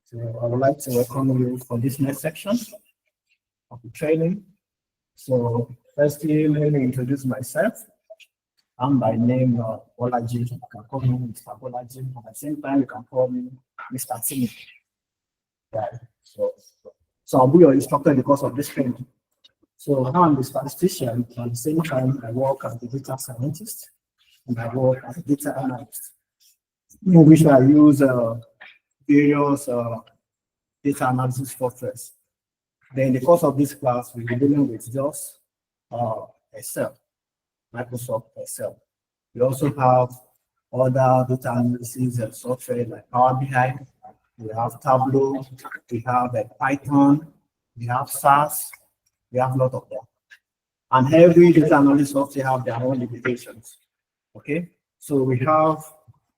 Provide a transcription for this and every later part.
So I would like to welcome you for this next section of the training. So firstly, let me introduce myself. I'm by name Bolaji. You can call me Mr. Bolaji. At the same time, you can call me Mr. Timi. Right. So I'll be your instructor in the course of this training. So now I'm a statistician. At the same time, I work as a data scientist and I work as a data analyst, in which I use various data analysis softwares. Then in the course of this class, we'll be dealing with just Excel, Microsoft Excel. We also have other data analysis software like Power BI. We have Tableau. We have Python. We have SAS. We have a lot of them. And every data analysis software have their own limitations. Okay, so we have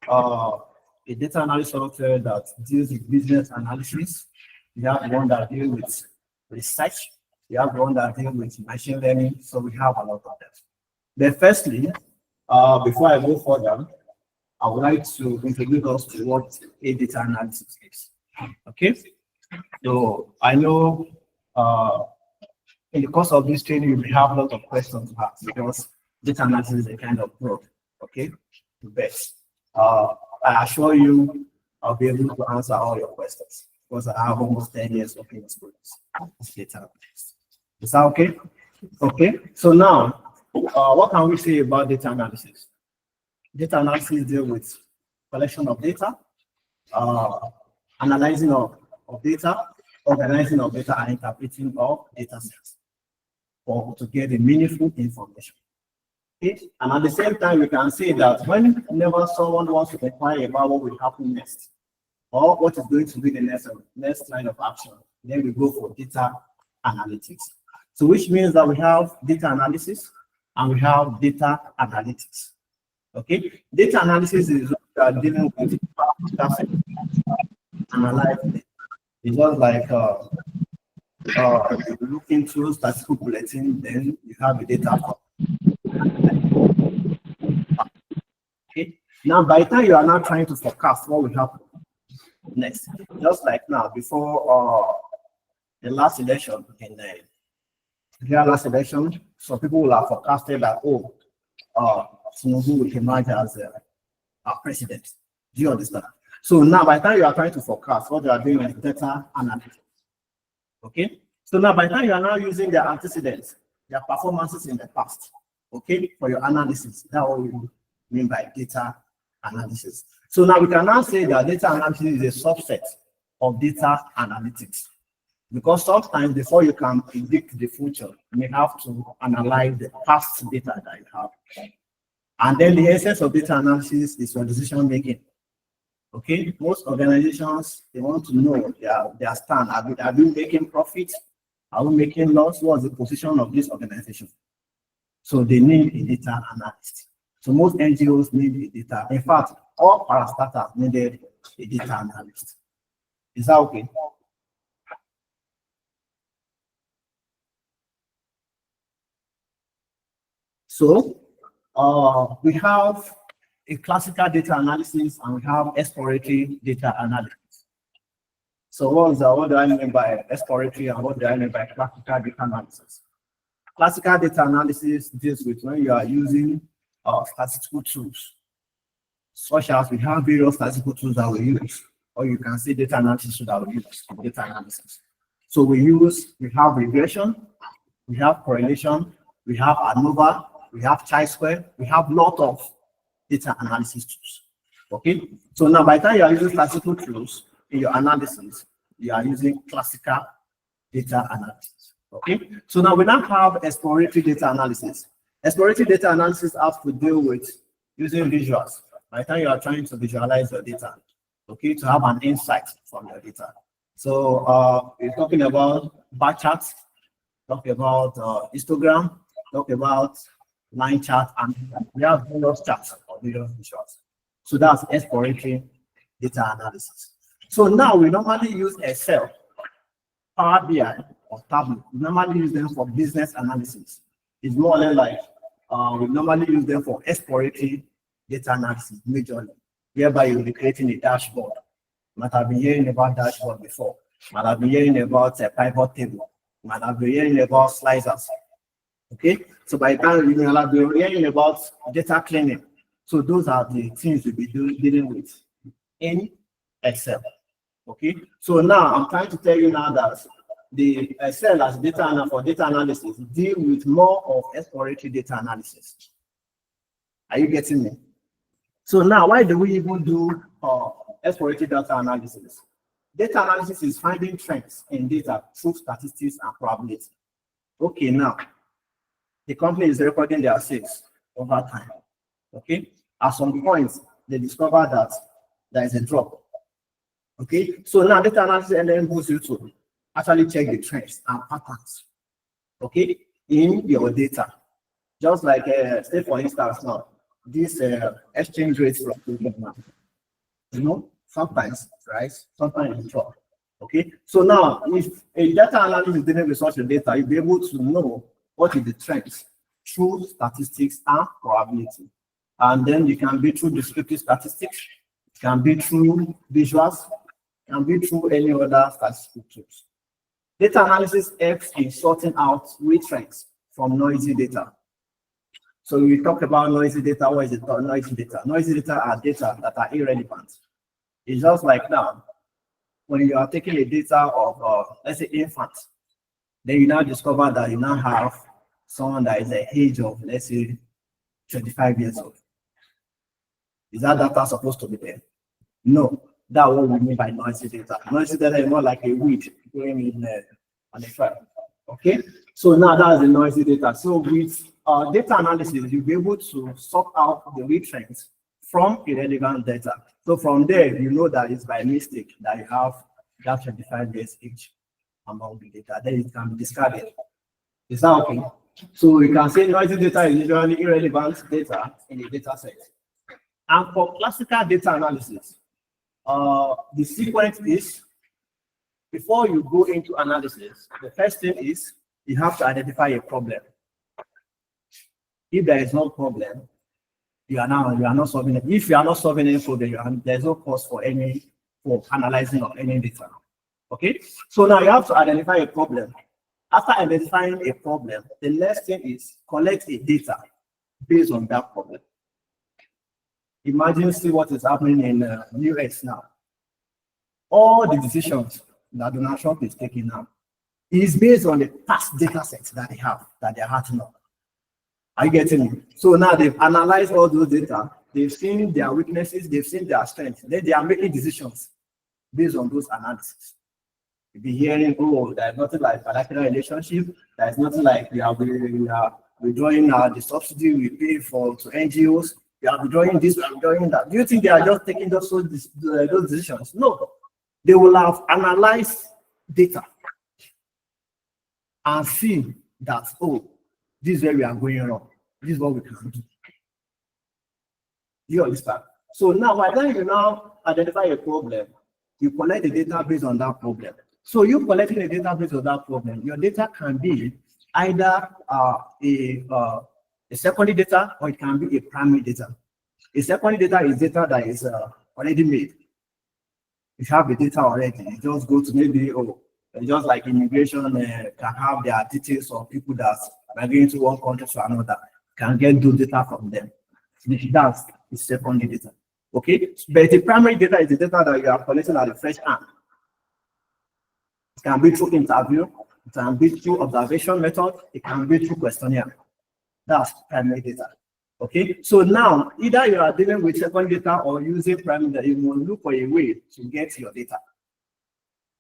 a data analysis software that deals with business analysis. We have one that deals with research. We have one that deals with machine learning. So we have a lot of them. Then firstly, before I go further, I would like to introduce us to what a data analysis is. Okay, so I know in the course of this training, you may have a lot of questions to ask because data analysis is a kind of broad. Okay, but I assure you I'll be able to answer all your questions because I have almost 10 years of experience as data analyst. Is that okay? Okay, so now what can we say about data analysis? Data analysis deals with collection of data, analyzing of data, organizing of data, and interpreting of data sets to get the meaningful information. Okay? And at the same time, we can say that whenever someone wants to inquire about what will happen next, or what is going to be the next line of action, then we go for data analytics. So which means that we have data analysis and we have data analytics. Okay, data analysis is dealing with data set, analyze it. It's just like you look into statistical bulletin, then you have the data. Okay, now by the time you are now trying to forecast what will happen next, just like now before the last election in the last election, some people will have forecasted that Tinubu will emerge as our president. Do you understand? So now by the time you are trying to forecast, what you are doing is data analytics. Okay, so now by the time you are now using their antecedents, their performances in the past, okay, for your analysis, that's what we mean by data analysis. So now we can now say that data analysis is a subset of data analytics, because sometimes before you can predict the future, you may have to analyze the past data that you have. And then the essence of data analysis is your decision making. Okay, most organizations, they want to know their stand. Are we making profit? Are we making loss? What's the position of this organization? So they need a data analyst. So most NGOs need a data. In fact, all parastatals needed a data analyst. Is that okay? So we have a classical data analysis and we have exploratory data analysis. So what do I mean by exploratory and what do I mean by classical data analysis? Classical data analysis deals with when you are using statistical tools, such as we have various statistical tools that we use, or you can say data analysis that we use for data analysis. So we have regression, we have correlation, we have ANOVA, we have chi-square, we have a lot of data analysis tools. Okay, so now by the time you are using statistical tools in your analysis, you are using classical data analysis. Okay, so now we now have exploratory data analysis. Exploratory data analysis has to deal with using visuals. By the time you are trying to visualize your data, okay, to have an insight from your data. So we're talking about bar charts, talking about histogram, talking about line chart, and we have various charts or various visuals. So that's exploratory data analysis. So now we normally use Excel, Power BI, or Tableau. We normally use them for business analysis. It's more or less like we normally use them for exploratory data analysis majorly, whereby you'll be creating a dashboard. Might have been hearing about dashboard before. Might have been hearing about a pivot table. Might have been hearing about slicers. Okay, so by the time you will be hearing about data cleaning. So those are the things you'll be dealing with in Excel. Okay, so now I'm trying to tell you now that the Excel as data for data analysis deal with more of exploratory data analysis. Are you getting me? So now, why do we even do exploratory data analysis? Data analysis is finding trends in data through statistics and probability. Okay, now the company is recording their sales over time. Okay, at some point they discover that there is a drop. Okay, so now data analysis enables you to actually check the trends and patterns. Okay, in your data, just like say for instance now this exchange rate fluctuation now. You know, sometimes rise, sometimes it drop. Okay, so now if a data analyst is dealing with such a data, you'll be able to know what is the trends through statistics and probability. And then you can be through descriptive statistics, it can be through visuals, it can be through any other statistical tools. Data analysis helps in sorting out real trends from noisy data. So we talk about noisy data. What is it called? Noisy data. Noisy data are data that are irrelevant. It's just like now, when you are taking a data of, let's say, infants, then you now discover that you now have someone that is the age of, let's say, 25 years old. Is that data supposed to be there? No, that's what we mean by noisy data. Noisy data is more like a weed growing in on a farm. Okay, so now that's the noisy data. So with data analysis, you'll be able to sort out the real trends from irrelevant data. So from there, you know that it's by mistake that you have that 25 years age among the data. Then it can be discarded. Is that okay? So you can say noisy data is usually irrelevant data in a data set. And for classical data analysis, the sequence is, before you go into analysis, the first thing is you have to identify a problem. If there is no problem, you are not solving it. If you are not solving any problem, there's no cause for analyzing of any data. Okay, so now you have to identify a problem. After identifying a problem, the next thing is collect a data based on that problem. Imagine, see what is happening in the US now. All the decisions that Donald Trump is taking now is based on the past data sets that they have, that they're hatching up. Are you getting me? So now they've analyzed all those data, they've seen their weaknesses, they've seen their strengths, then they are making decisions based on those analyses. You'll be hearing, oh, there's nothing like bilateral relationship, there's nothing like we are withdrawing the subsidy we pay to NGOs, we are withdrawing this, we are withdrawing that. Do you think they are just taking those decisions? No. They will have analyzed data and see that, oh, this is where we are going wrong. This is what we can do. You understand? So now, by the time you now identify a problem, you collect the data based on that problem. So you collecting the data based on that problem, your data can be either a secondary data or it can be a primary data. A secondary data is data that is already made. If you have the data already, you just go to maybe, just like immigration can have their details of people that are going to one country to another, can get those data from them. That's the secondary data. Okay, but the primary data is the data that you are collecting at the fresh hand. It can be through interview, it can be through observation method, it can be through questionnaire. That's primary data. Okay, so now either you are dealing with secondary data or using primary data, you will look for a way to get your data,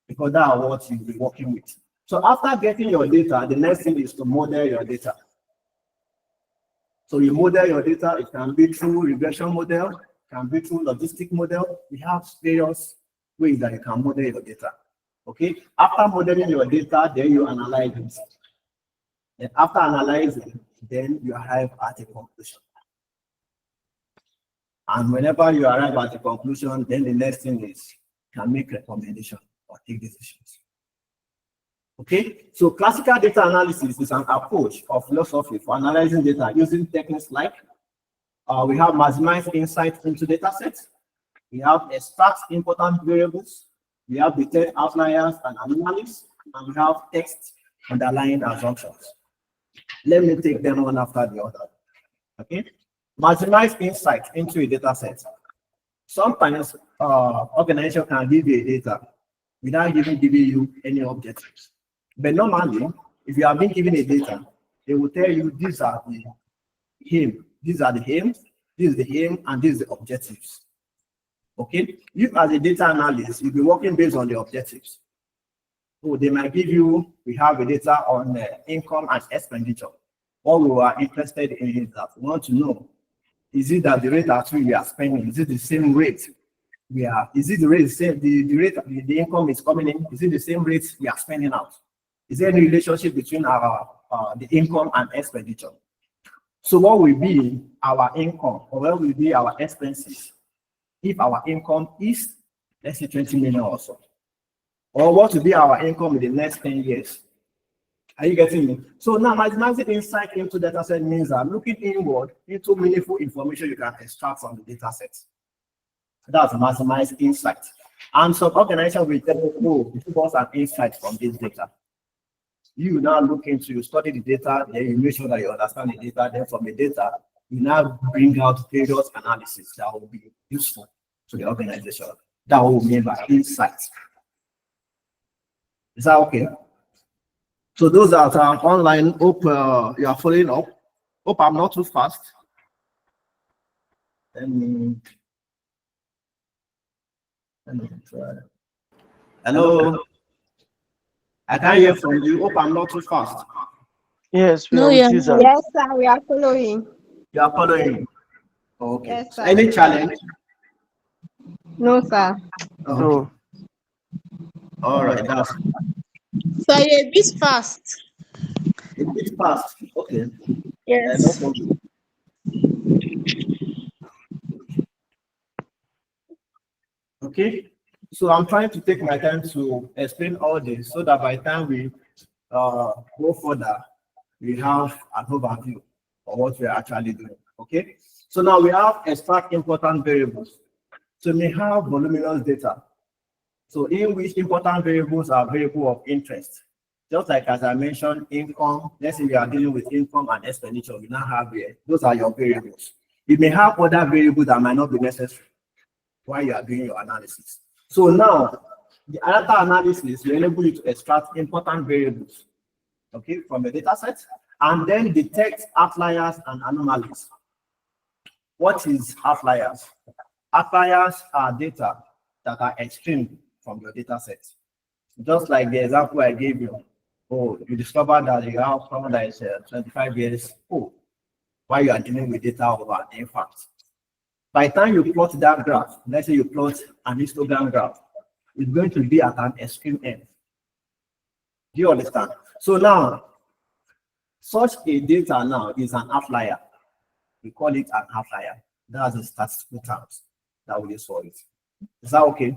because that's what you'll be working with. So after getting your data, the next thing is to model your data. So you model your data, it can be through regression model, it can be through logistic model. We have various ways that you can model your data. Okay, after modeling your data, then you analyze it. And after analyzing, then you arrive at a conclusion. And whenever you arrive at a conclusion, then the next thing is you can make recommendations or take decisions. Okay, so classical data analysis is an approach of philosophy for analyzing data using techniques like we have maximized insight into data sets, We have extract important variables. We have detect outliers and anomalies, and we have text underlying assumptions. Let me take them one after the other. Okay. Maximize insight into a data set. Sometimes organization can give you a data without even giving you any objectives. But normally, if you have been given a data, they will tell you these are the aim, these are the aims, this is the aim, and these are the objectives. Okay, you as a data analyst, you'll be working based on the objectives. So they might give you, we have a data on income and expenditure. What we are interested in is that we want to know, is it that the rate at which we are spending, is it the same rate we are, is it the rate, the rate, the income is coming in, is it the same rate we are spending out? Is there any relationship between our the income and expenditure? So what will be our income, or what will be our expenses if our income is, let's say, 20 million or so? Or what will be our income in the next 10 years? Are you getting me? So now maximizing insight into data set means that looking inward into meaningful information you can extract from the data set. That's maximize insight. And some organizations will tell you, oh, give us an insight from this data. You now look into, you study the data, then you make sure that you understand the data, then from the data, you now bring out various analysis that will be useful to the organization. That will mean by insight. Is that okay? So those that are online, hope you are following up. Hope I'm not too fast. Let me try. Hello. I can't hear from you. Hope I'm not too fast. Yes, we No, are yeah, with you, sir. Yes, sir, we are following. You are following. Okay. Yes, So sir. any challenge? No, sir. Okay. No. All right. That's so you're a bit fast. a bit fast. Okay. No Yes. problem. Okay. So I'm trying to take my time to explain all this so that by the time we go further, we have an overview of what we are actually doing. Okay. So now we have extract important variables. So we have voluminous data. So in which important variables are variable of interest. Just like as I mentioned, income, let's say we are dealing with income and expenditure, we now have here, those are your variables. You may have other variables that might not be necessary while you are doing your analysis. So now, the data analysis will enable you to extract important variables, okay, from the data set, and then detect outliers and anomalies. What is outliers? Outliers are data that are extreme from your data set. Just like the example I gave you. Oh, you discovered that you have someone that is 25 years old while you are dealing with data over an infant. By the time you plot that graph, let's say you plot an histogram graph, it's going to be at an extreme end. Do you understand? So now, such a data now is an outlier. We call it an outlier. That's the statistical terms that we use for it. Is that okay?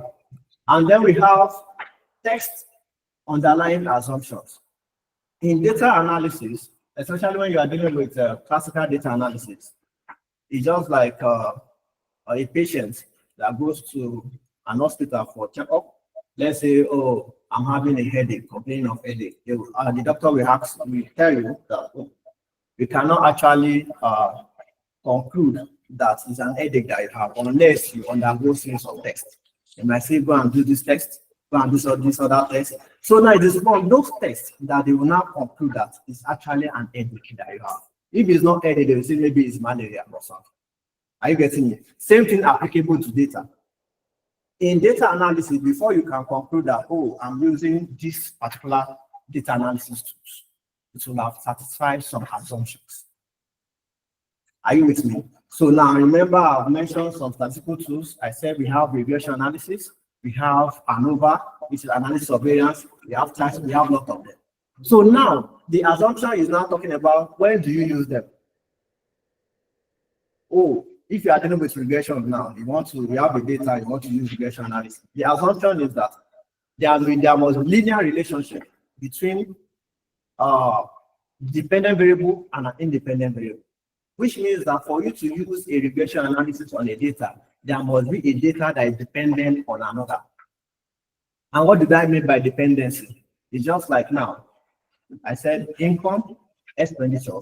And then we have text underlying assumptions. In data analysis, especially when you are dealing with classical data analysis, it's just like a patient that goes to an hospital for checkup. Let's say, oh, I'm having a headache, complaining of headache. The doctor will tell you that we cannot actually conclude that it's an headache that you have unless you undergo series of tests. You might say, go and do this test, go and do this other test. So now it is one of those tests that they will now conclude that it's actually an headache that you have. If it's not headache, they will say maybe it's malaria or something. Are you getting it? Same thing applicable to data. In data analysis, before you can conclude that, oh, I'm using this particular data analysis tools, it will have satisfied some assumptions. Are you with me? So now remember, I've mentioned some statistical tools. I said we have regression analysis, we have ANOVA, which is analysis of variance, we have tax, we have a lot of them. So now the assumption is now talking about when do you use them? Oh, if you are dealing with regression now, you have the data, you want to use regression analysis. The assumption is that there must be linear relationship between dependent variable and an independent variable, which means that for you to use a regression analysis on a data, there must be a data that is dependent on another. And what did I mean by dependency? It's just like now, I said income, expenditure.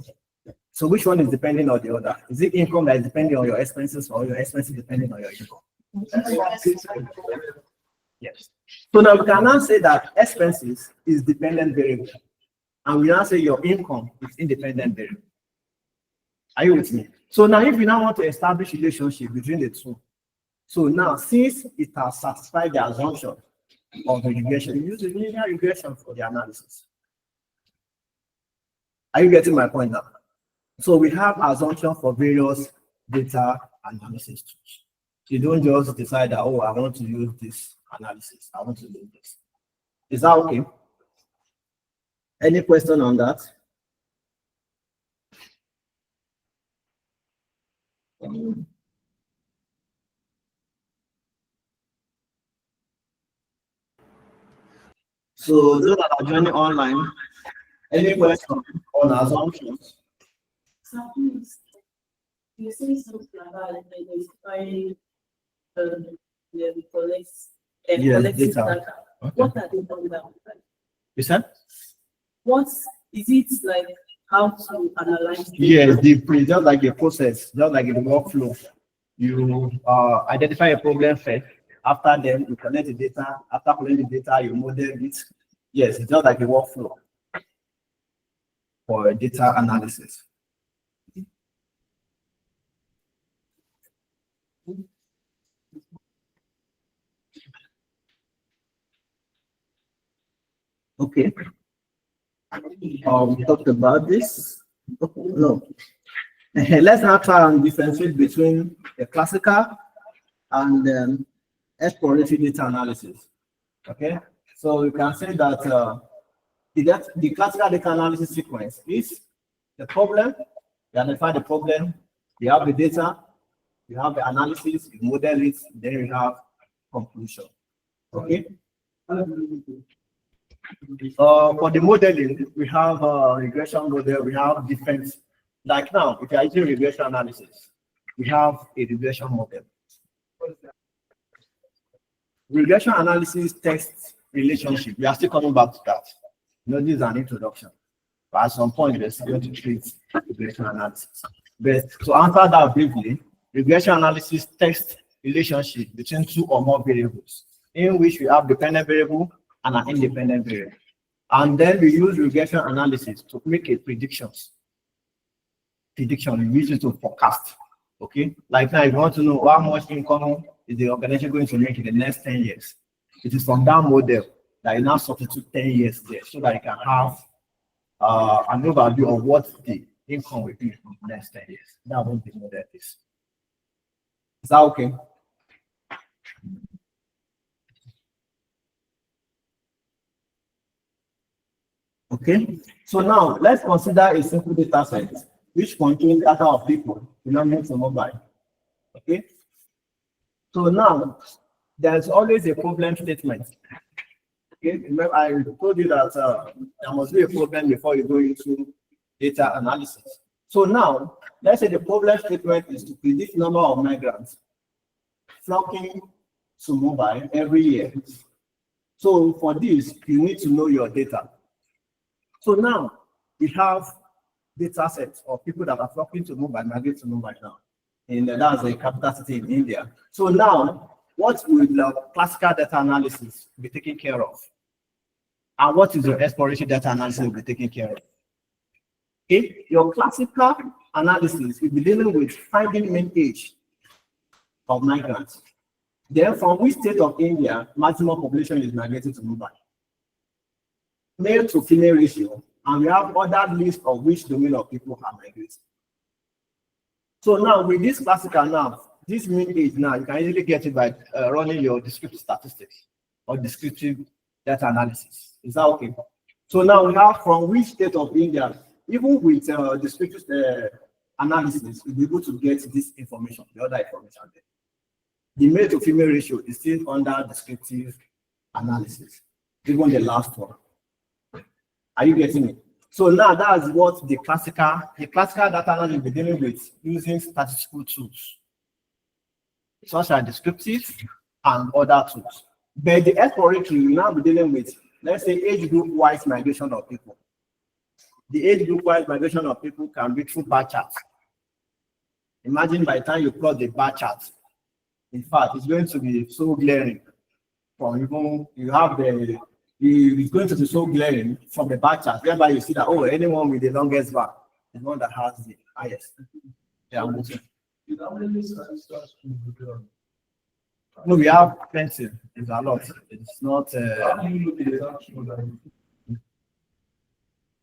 So which one is depending on the other? Is it income that is depending on your expenses or your expenses depending on your income? Yes. So now we can now say that expenses is dependent variable. And we now say your income is independent variable. Are you with me? So now if we now want to establish relationship between the two, so now since it has satisfied the assumption of the regression, we use the linear regression for the analysis. Are you getting my point now? So we have assumption for various data analysis tools. You don't just decide that, oh, I want to use this analysis. I want to do this. Is that okay? Any question on that? So those that are joining online, any question on assumptions? You say something about identifying the collects Yes, data. data. Okay. What are they talking about? You said? What is it like? How to analyze data? Yes, just like the process, just like the workflow. You identify a problem first. After then, you collect the data. After collecting the data, you model it. Yes, it's just like the workflow for data analysis. Okay. We talked about this. No. Let's now try and differentiate between the classical and exploratory data analysis. Okay. So you can say that the classical data analysis sequence is the problem, you identify the problem, you have the data, you have the analysis, you model it, then you have conclusion. Okay. For the modeling, we have regression model, we have different, like now, if you are using regression analysis, we have a regression model. Regression analysis tests relationship. We are still coming back to that. You know, this is an introduction. But at some point, we're going to treat regression analysis. But to answer that briefly, regression analysis tests relationship between two or more variables, in which we have dependent variable and an independent variable. And then we use regression analysis to make a predictions. Prediction, we use it to forecast. Okay, like now, if you want to know how much income is the organization going to make in the next 10 years, it is from that model that you now substitute 10 years there so that you can have an overview of what the income will be in the next 10 years. That's what the model is. Is that okay? Okay, so now let's consider a simple data set which contains data of people belonging to mobile. Okay, so now there's always a problem statement. Okay, remember I told you that there must be a problem before you go into data analysis. So now let's say the problem statement is to predict number of migrants flocking to mobile every year. So for this, you need to know your data. So now we have data sets of people that are flocking to mobile, migrate to mobile now. And that's a capital city in India. So now, what will the classical data analysis be taking care of? And what is your exploratory data analysis will be taking care of? Okay, your classical analysis will be dealing with finding mean age of migrants. Then from which state of India maximum population is migrating to mobile? Male to female ratio, and we have other list of which domain of people are migrating. So now with this classical now, this mean age now, you can easily get it by running your descriptive statistics or descriptive data analysis. Is that okay? So now we have from which state of India, even with descriptive analysis, we'll be able to get this information, the other information there. The male to female ratio is still under descriptive analysis, even the last one. Are you getting it? So now that's what the classical data analysis will be dealing with using statistical tools. such as descriptive and other tools. But the exploratory, you now be dealing with, let's say, age group wise migration of people. The age group wise migration of people can be through bar charts. Imagine by the time you plot the bar chart, in fact, it's going to be so glaring. From even you have it's going to be so glaring from the bar chart, whereby you see that anyone with the longest bar is one that has the highest. Yeah, I'm moving. No, we have plenty. It's a lot. It's not.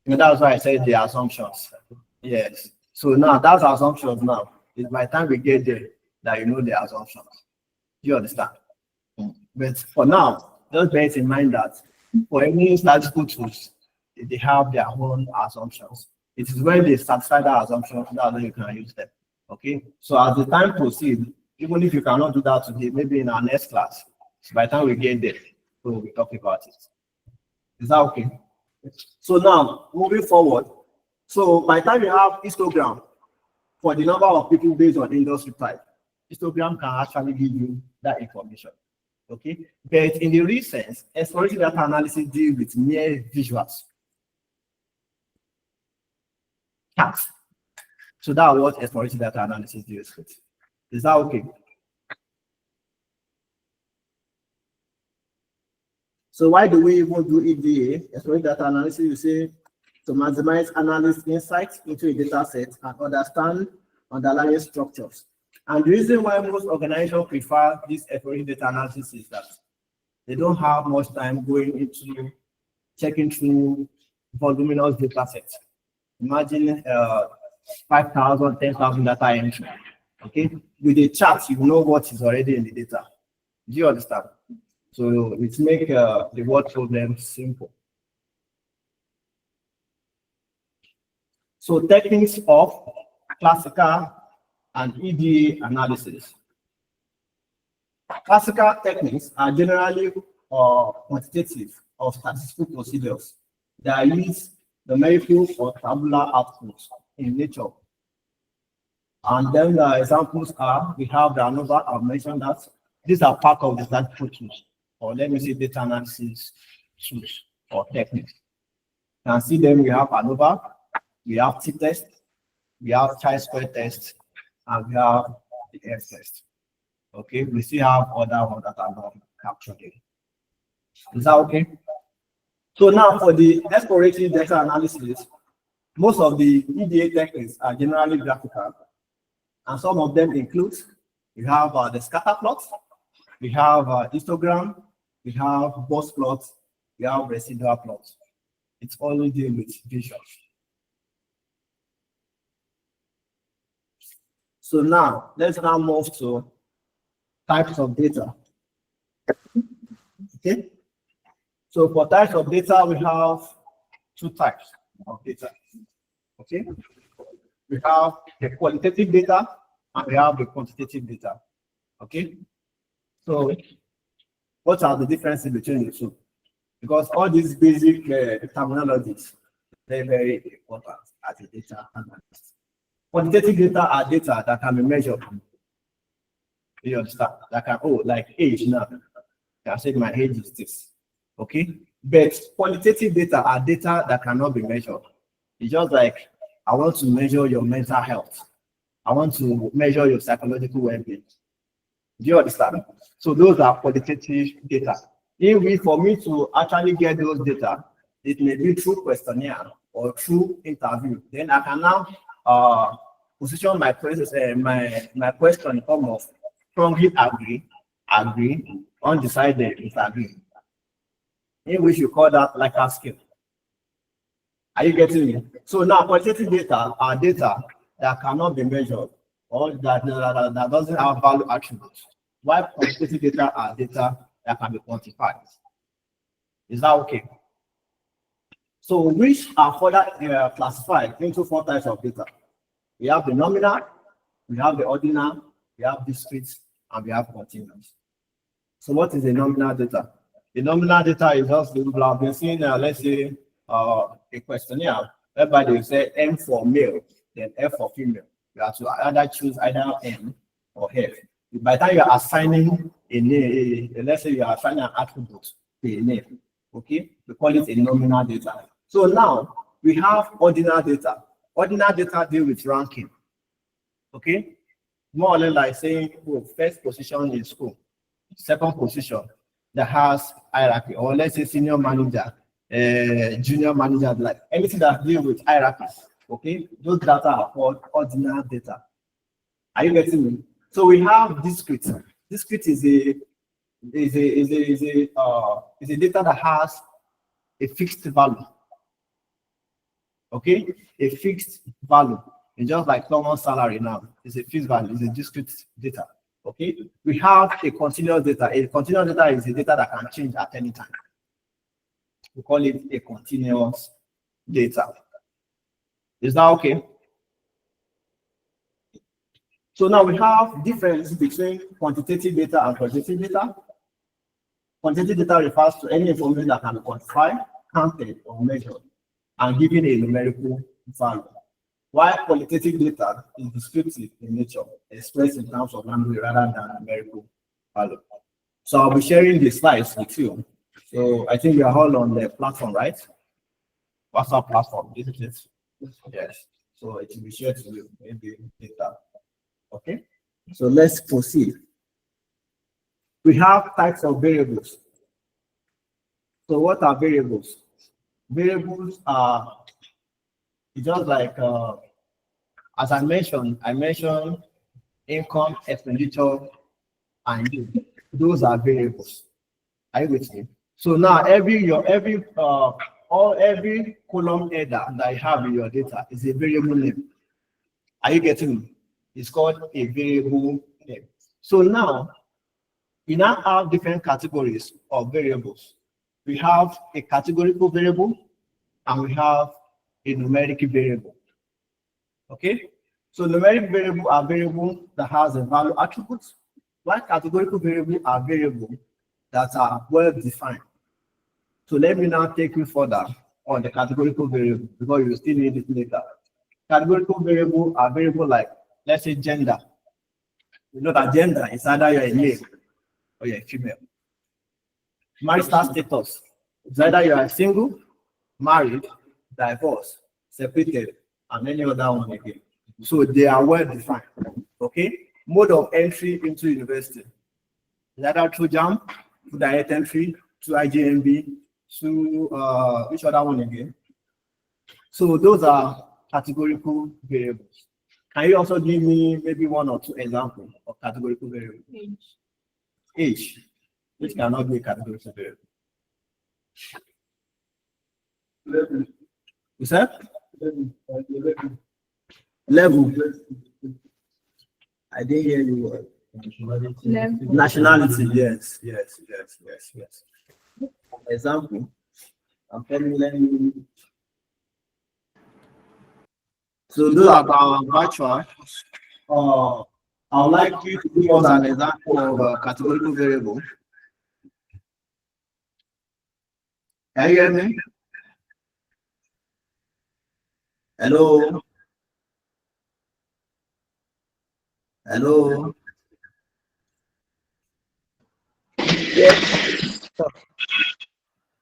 That's why I said the assumptions. Yes. So now that's assumptions. Now it's by the time we get there that you know the assumptions. Do you understand? But for now, just bear it in mind that for any statistical tools, they have their own assumptions. It is when they satisfy that assumption that you can use them. Okay. So as the time proceeds, even if you cannot do that today, maybe in our next class, by the time we get there, we'll talk about it. Is that okay? So now, moving forward, so by the time you have histogram for the number of people based on industry type, histogram can actually give you that information. Okay, but in the real sense, exploratory data analysis deals with mere visuals. Charts. So that's what exploratory data analysis deals with. Is that okay? So why do we even do EDA? Exploratory data analysis, you say, to maximize analyst insights into a data set and understand underlying structures. And the reason why most organizations prefer this exploratory data analysis is that they don't have much time going into checking through voluminous data sets. Imagine 5,000, 10,000 data entry. Okay, with the chart, you know what is already in the data. Do you understand? So it makes the word problem simple. So techniques of classical and EDA analysis. Classical techniques are generally quantitative or statistical procedures that use numerical or tabular outputs in nature. And then the examples are, we have the ANOVA, I've mentioned that. These are part of the statistical tools, or let me say data analysis tools or techniques. You can see them, we have ANOVA, we have t-test, we have chi-square test, and we have the F-test. Okay, we still have other ones that are not captured here. Is that okay? So now for the exploratory data analysis, most of the EDA techniques are generally graphical, and some of them include, we have the scatter plots, we have histogram, we have box plots, we have residual plots. It's only deal with visuals. So now, let's now move to types of data. Okay. So for types of data, we have two types of data. Okay. We have the qualitative data and we have the quantitative data. Okay. So what are the differences between the two? Because all these basic terminologies, they're very important as a data analyst. Quantitative data are data that can be measured. You understand? That can, like age now. I said my age is this. Okay. But qualitative data are data that cannot be measured. It's just like, I want to measure your mental health. I want to measure your psychological well-being. Do you understand? So those are qualitative data. For me to actually get those data, it may be through questionnaire or through interview. Then I can now position my question in form of strongly agree, undecided, disagree. In which you call that like a skill. Are you getting me? So now qualitative data are data that cannot be measured or that doesn't have value attributes. While quantitative data are data that can be quantified. Is that okay? So which are further classified into 4 types of data. We have the nominal, we have the ordinal, we have discrete, and we have continuous. So what is the nominal data? The nominal data is just we have been seeing, let's say, a questionnaire whereby they say M for male, then F for female. You have to either choose either M or F. By the time you are assigning a name, let's say you are assigning an attribute to a name, okay, we call it a nominal data. So now we have ordinal data. Ordinal data deal with ranking, okay, more or less like saying, oh, first position in school, second position that has hierarchy, or let's say senior manager, junior manager, like anything that deals with hierarchies, okay, those data are called ordinal data. Are you getting me? So we have discrete. Discrete is a data that has a fixed value. Okay, a fixed value. It's just like common salary now. It's a fixed value. It's a discrete data. Okay, we have a continuous data. A continuous data is a data that can change at any time. We call it a continuous data. Is that okay? So now we have difference between quantitative data and qualitative data. Quantitative data refers to any information that can be quantified, counted, or measured, and given a numerical value. While qualitative data is descriptive in nature, expressed in terms of language rather than numerical value. So I'll be sharing the slides with you. So I think we are all on the platform, right? WhatsApp platform, isn't it? Yes. So it will be shared to you, maybe later. Okay. So let's proceed. We have types of variables. So what are variables? Variables are just like, as I mentioned income, expenditure, and yield. Those are variables. Are you with me? So now every column header that you have in your data is a variable name. Are you getting me? It's called a variable name. So now we now have different categories of variables. We have a categorical variable and we have a numeric variable. Okay? So numeric variable are variable that has a value attribute, while categorical variable are variable that are well defined. So let me now take you further on the categorical variable because you still need it later. Categorical variable are variable like, let's say, gender. You know that gender is either you're a male or you're a female. Marital status is either you are single, married, divorced, separated, and any other one again. So they are well defined. Okay. Mode of entry into university is either through JAM, through direct entry, through IJMB, through which other one again? So those are categorical variables. Can you also give me maybe one or two examples of categorical variables? Age, which cannot be a categorical variable. You said? Level. I didn't hear you well. Nationality, yes. Example, I'm telling you. So those are our virtual. I would like you to give us an example of a categorical variable. Can you hear me? Hello? Hello? Yes.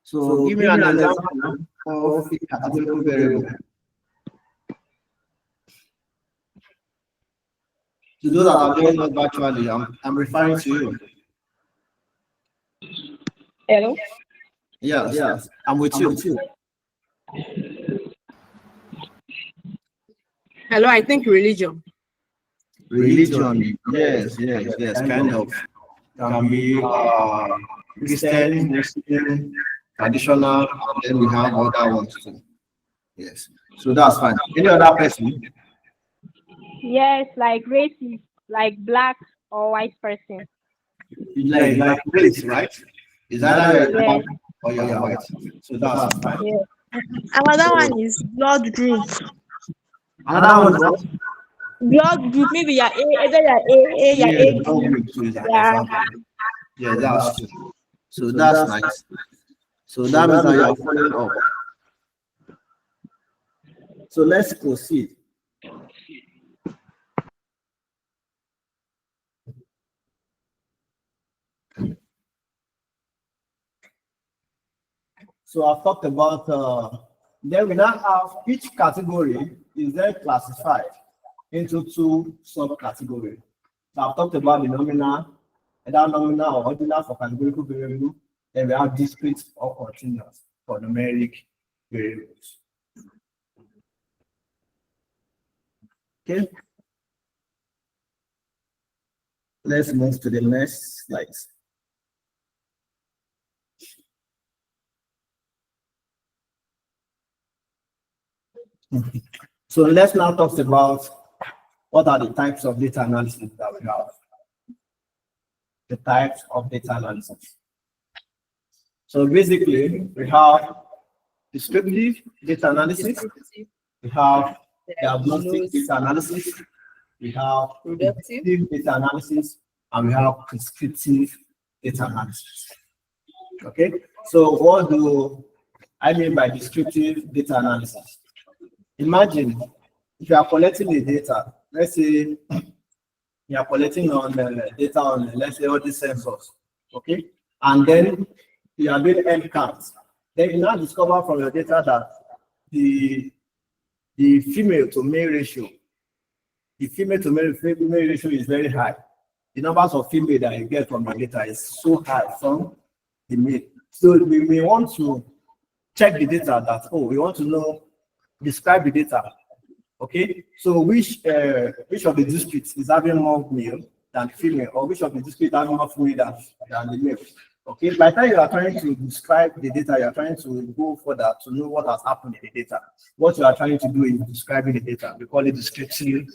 So give me an example of a categorical variable. So those are doing not virtually. I'm referring to you. Hello. Yes. I'm with you. Hello, I think religion. Religion, yes, kind of. Can be Christian, Muslim, traditional, and then we have other ones too. Yes. So that's fine. Any other person? Yes, like races, like black or white person. Like race, right? Is that Yes. black or you're white? So that's fine. Yes. Another one is blood group. Another one is what? Blood group, maybe you're A, either you're Yeah, A blood group. group too is an Yeah. example. Yeah, that's true. So that's nice. So that means that you are following up. So let's proceed. So I've talked about, then we now have each category is then classified into two subcategories. So I've talked about the nominal, either nominal or ordinal for categorical variable. Then we have discrete or continuous for numeric variables. Okay. Let's move to the next slide. So let's now talk about what are the types of data analysis that we have. The types of data analysis. So basically, we have descriptive data analysis, we have diagnostic data analysis, we have predictive data analysis, and we have prescriptive data analysis. Okay, so what do I mean by descriptive data analysis? Imagine if you are collecting the data, let's say you are collecting on data on, let's say, all these sensors, okay, and then you are doing end counts. Then you now discover from your data that the female to male ratio, the female to male ratio is very high. The numbers of female that you get from your data is so high from the male. So we may want to check the data that, oh, we want to know, describe the data. Okay, so which of the districts is having more male than female, or which of the districts having more female than the male? Okay, by the time you are trying to describe the data, you are trying to go further to know what has happened in the data. What you are trying to do is describing the data. We call it descriptive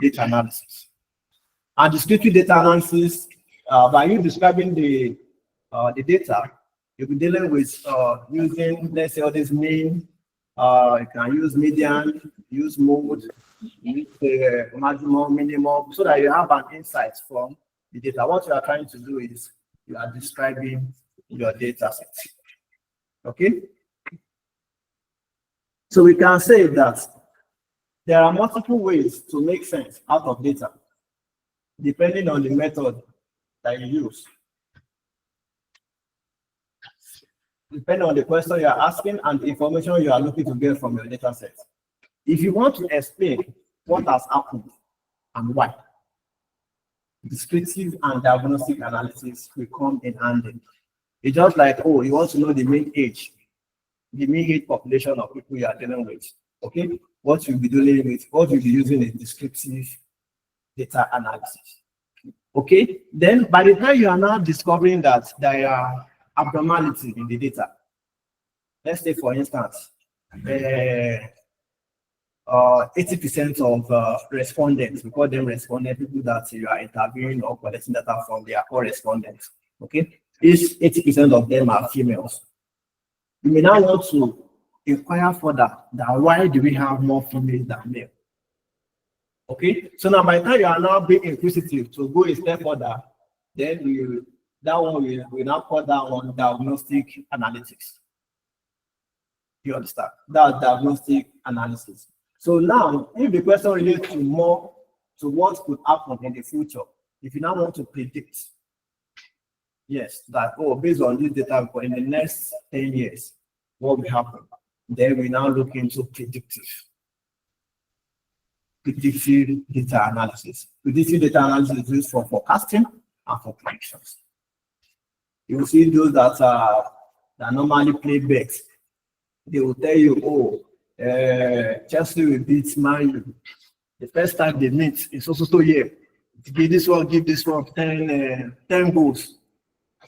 data analysis. And descriptive data analysis, by you describing the data, you'll be dealing with using, let's say, all these mean. You can use median, use mode, use maximum, minimum, so that you have an insight from the data. What you are trying to do is you are describing your data set. Okay? So we can say that there are multiple ways to make sense out of data, depending on the method that you use. Depending on the question you are asking and the information you are looking to get from your data set. If you want to explain what has happened and why, descriptive and diagnostic analysis will come in handy. It's just like, oh, you want to know the mean age population of people you are dealing with. Okay, what you'll be dealing with, what you'll be using is descriptive data analysis. Okay, then by the time you are now discovering that there are abnormality in the data. Let's say, for instance, 80% of respondents, we call them respondents, people that you are interviewing or collecting data from, they are called respondents. Okay, if 80% of them are females, you may now want to inquire further that why do we have more females than male? Okay, so now by the time you are now being inquisitive to go a step further, then that one we now call that one diagnostic analytics. You understand? That's diagnostic analysis. So now, if the question relates to more to what could happen in the future, if you now want to predict, yes, that, oh, based on this data in the next 10 years, what will happen? Then we now look into predictive data analysis. Predictive data analysis is used for forecasting and for predictions. You will see those that normally play bets. They will tell you, oh, Chelsea will beat Man U. The first time they meet is also so year. Give this one 10 goals.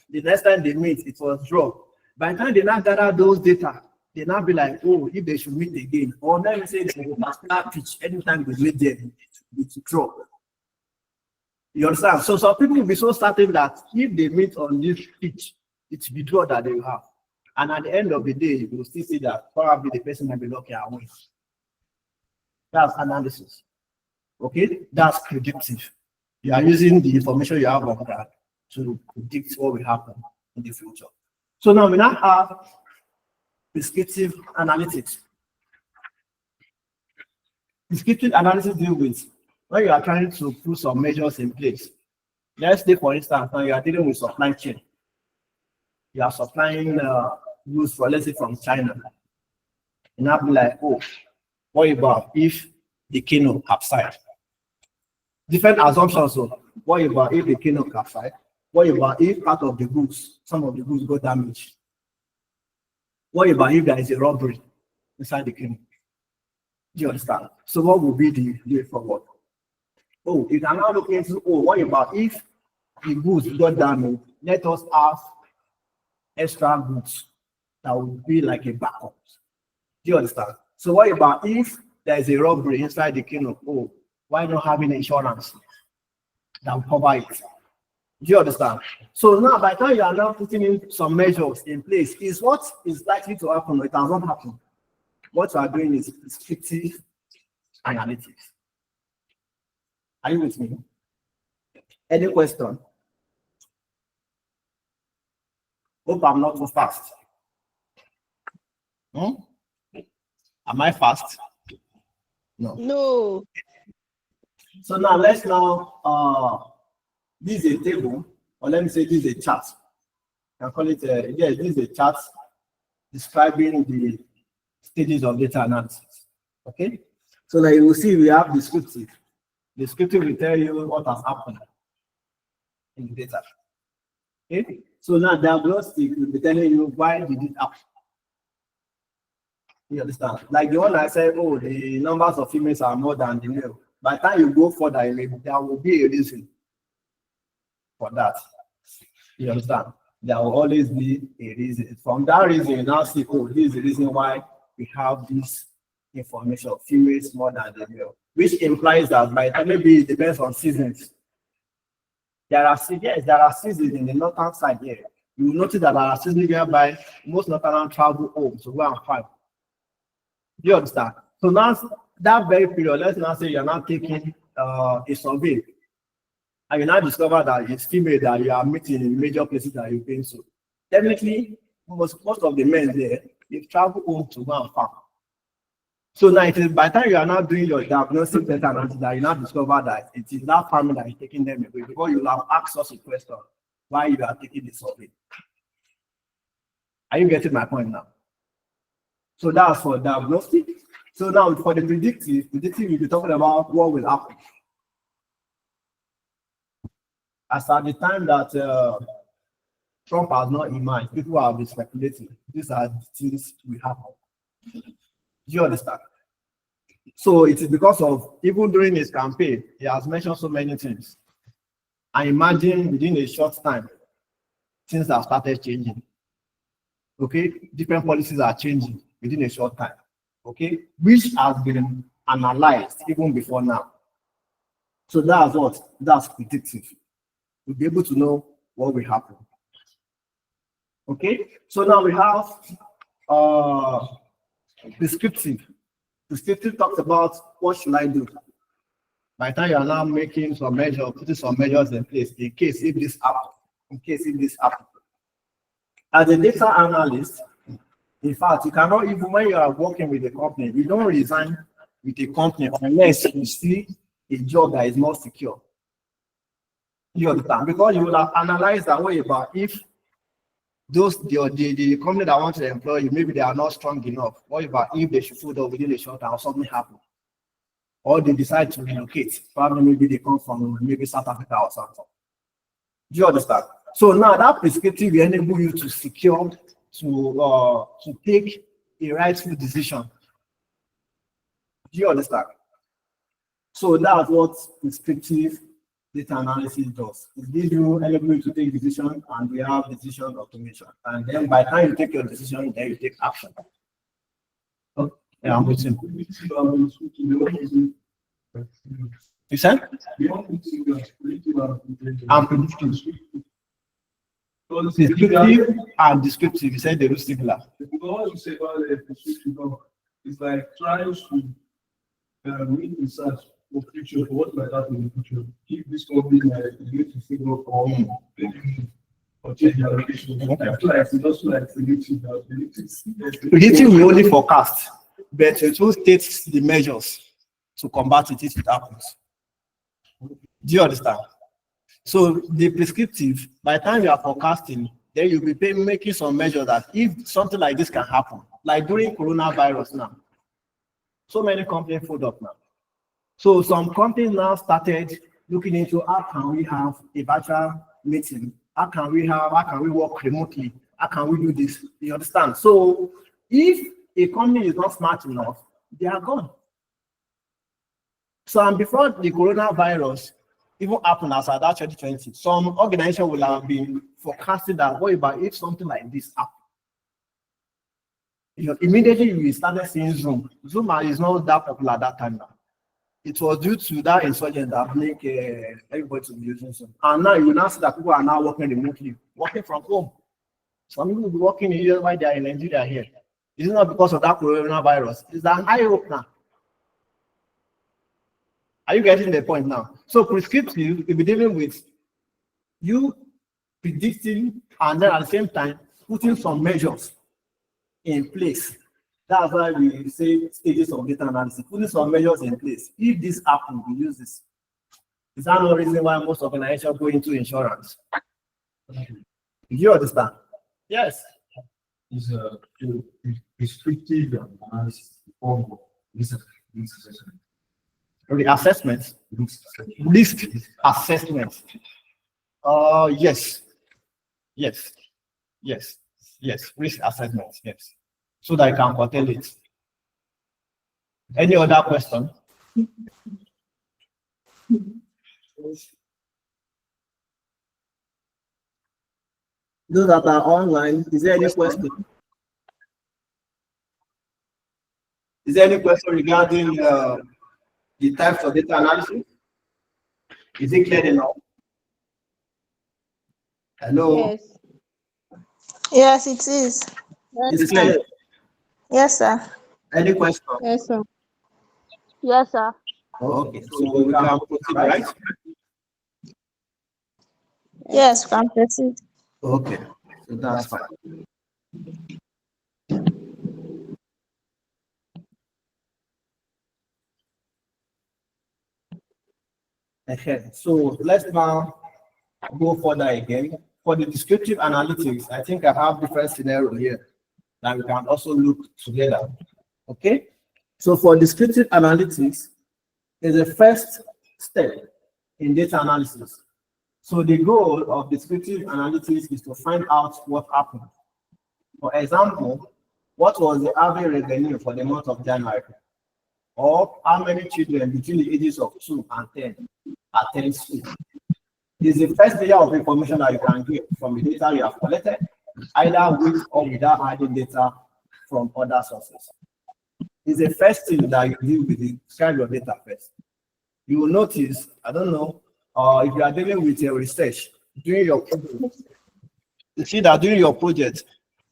The next time they meet, it was draw. By the time they now gather those data, they now be like, oh, if they should meet again, or let me say they will particular pitch anytime they meet them, it's draw. You understand? So some people will be so certain that if they meet on this pitch, it's the draw that they will have. And at the end of the day, you will still see that probably the person might be lucky and win. That's analysis. Okay? That's predictive. You are using the information you have on that to predict what will happen in the future. So now we now have prescriptive analytics. Prescriptive analysis deals with when you are trying to put some measures in place. Let's say, for instance, now you are dealing with supply chain. You are supplying goods for, let's say, from China. And I'll be like, oh, what about if the canoe capsized? Different assumptions. So, what about if the canoe capsized? What about if part of the goods, some of the goods got damaged? What about if there is a robbery inside the canoe? Do you understand? So, what would be the way forward? Oh, you can now look into, oh, what about if the goods got damaged? Let us have extra goods that would be like a backup. Do you understand? So what about if there is a robbery inside the canoe? Oh, why not having insurance that will cover it? Do you understand? So now, by the time you are now putting in some measures in place, is what is likely to happen or it has not happened. What you are doing is descriptive analytics. Are you with me? Any question? Hope I'm not too fast. Am I fast? No. No. So now let's this is a table, or let me say this is a chart. I can call it yes, this is a chart describing the stages of data analysis. Okay. So now you will see we have descriptive. Descriptive will tell you what has happened in the data. Okay. So now diagnostic will be telling you why did it happen. You understand? Like the one I said, oh, the numbers of females are more than the male. By the time you go further, there will be a reason for that. You understand? There will always be a reason. From that reason, you now see, oh, this is the reason why we have this information of females more than the male, which implies that by the time, maybe it depends on seasons. There are seasons in the northern side here. You will notice that there are seasons whereby most northern travel home to go and find. Do you understand? So now that very period, let's now say you're not taking a survey, and you now discover that it's female that you are meeting in major places that you've been to. Definitely, most of the men there, they travel home to go and farm. So now it is by the time you are now doing your diagnostic test analysis that you now discover that it is that farmer that is taking them away, because you have asked us a question why you are taking the survey. Are you getting my point now? So that's for diagnostic. So now for the predictive, we'll be talking about what will happen. As at the time that Trump has not emerged, people have been speculating. These are the things will happen. Do you understand? So it is because of, even during his campaign, he has mentioned so many things. I imagine within a short time, things have started changing. Okay, different policies are changing within a short time. Okay, which has been analyzed even before now. So that's predictive. We'll be able to know what will happen. Okay, so now we have descriptive. Descriptive talks about what should I do. By the time you are now making some measures, putting some measures in place in case if this happens. As a data analyst, in fact, you cannot, even when you are working with a company, you don't resign with a company unless you see a job that is not secure. You understand? Because you will have analyzed that way about if the company that wants to employ you, maybe they are not strong enough. What about if they should fold up within a short time or something happen? Or they decide to relocate. Probably maybe they come from maybe South Africa or something. Do you understand? So now that prescriptive will enable you to secure, to take a rightful decision. Do you understand? So that's what prescriptive data analysis does. It gives you enable you to take decision, and we have decision automation. And then by the time you take your decision, then you take action. Okay. Yeah, I'm waiting. You said? I'm predictive. Descriptive and descriptive. You said they were similar. Because you say about prescriptive, it's like trying to make research for future, for what might happen in the future. If this company is going to figure out or change the allocation, I feel like it's also like predictive. Predictive will only forecast, but it will state the measures to combat it if it happens. Do you understand? So the prescriptive, by the time you are forecasting, then you'll be making some measure that if something like this can happen, like during coronavirus now, so many companies fold up now. So some companies now started looking into how can we have a virtual meeting? How can we work remotely? How can we do this? You understand? So if a company is not smart enough, they are gone. So and before the coronavirus even happened as at that 2020, some organization will have been forecasting that what about if something like this happens? You know, immediately we started seeing Zoom. Zoom is not that popular at that time now. It was due to that insurgent that make everybody to be using Zoom. And now you now see that people are now working remotely, working from home. Some people will be working in Europe while they are in Nigeria here. It's not because of that coronavirus. It's an eye opener. Are you getting the point now? So prescriptive, you'll be dealing with you predicting and then at the same time putting some measures in place. That's why we say stages of data analysis, putting some measures in place. If this happens, we use this. Is that no reason why most organizations go into insurance? Do you understand? Yes. Is a prescriptive analysis form of risk assessment. The assessment. Risk assessment. Yes. Yes. Yes. Yes. Risk assessment. Yes. So that I can curtail it. Any other question? Those that are online, is there any question? Is there any question regarding the types of data analysis? Is it clear enough? Hello? Yes. Yes, it is. Is it clear? Yes, sir. Any question? Yes, sir. Yes, sir. Okay, so we can proceed, right? Yes, we can proceed. Okay, so that's fine. Okay, so let's now go further again. For the descriptive analytics, I think I have different scenarios here that we can also look together. Okay, so for descriptive analytics, is the first step in data analysis. So the goal of descriptive analytics is to find out what happened. For example, what was the average revenue for the month of January? Or how many children between the ages of 2 and 10 attend school? This is the first layer of information that you can get from the data you have collected, either with or without adding data from other sources. It's the first thing that you deal with, the describe your data first. You will notice, I don't know, if you are dealing with your research during your project, you see that during your project,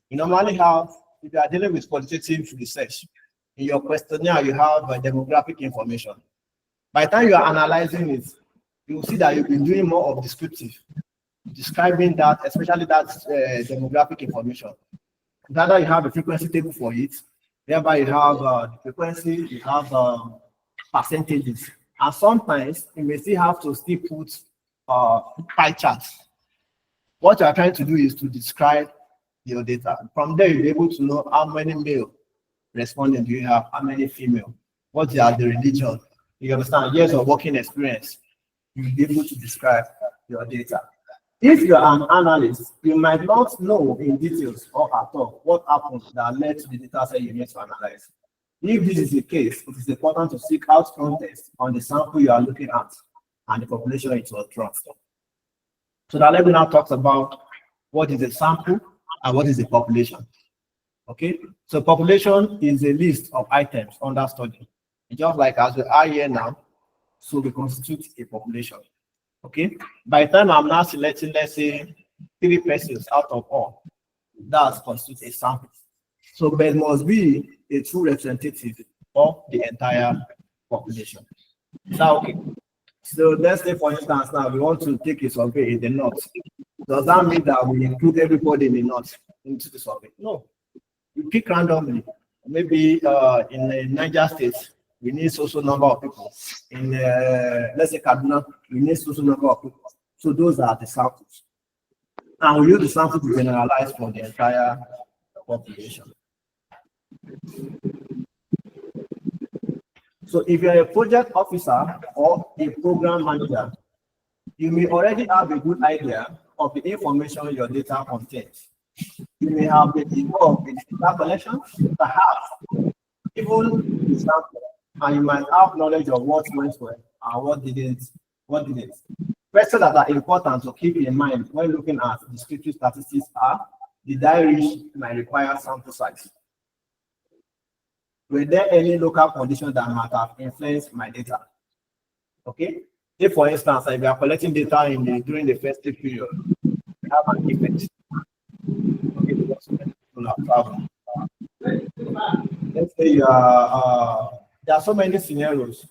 you normally have, if you are dealing with qualitative research, in your questionnaire, you have demographic information. By the time you are analyzing it, you will see that you've been doing more of descriptive, describing that, especially that demographic information. Rather, you have a frequency table for it, thereby you have the frequency, you have percentages. And sometimes you may still have to still put pie charts. What you are trying to do is to describe your data. From there, you'll be able to know how many male respondents do you have, how many female, what they are the religion. You understand? Years of working experience, you'll be able to describe your data. If you're an analyst, you might not know in details or at all what happened that led to the data set you need to analyze. If this is the case, it is important to seek out context on the sample you are looking at and the population it was drawn from. So now let me now talk about what is a sample and what is a population. Okay, so population is a list of items under study. Just like as we are here now, so we constitute a population. Okay, by the time I'm now selecting, let's say, 3 persons out of all, that constitutes a sample. So there must be a true representative of the entire population. Is that okay? So let's say, for instance, now we want to take a survey in the north. Does that mean that we include everybody in the north into the survey? No. We pick randomly. Maybe in the Niger State, we need social number of people. In let's say Kaduna, we need social number of people. So those are the samples. And we use the sample to generalize for the entire population. So if you're a project officer or a program manager, you may already have a good idea of the information your data contains. You may have been involved in data collection, perhaps even the sample, and you might have knowledge of what went well and what didn't. Questions that are important to keep in mind when looking at descriptive statistics are: did I reach my required sample size? Were there any local conditions that might have influenced my data? Okay. If, for instance, if you are collecting data during the festive period, you have an effect. Okay, because people are traveling. Let's say there are so many scenarios,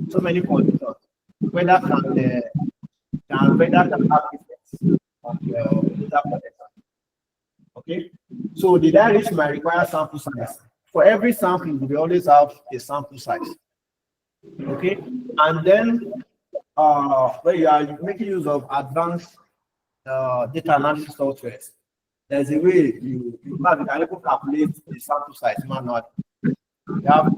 so many conditions. Weather can have effects on your data collection. Okay. So did I reach my required sample size? For every sample, we always have a sample size. Okay, and then when you are making use of advanced data analysis software, there's a way you can even calculate the sample size manually. You have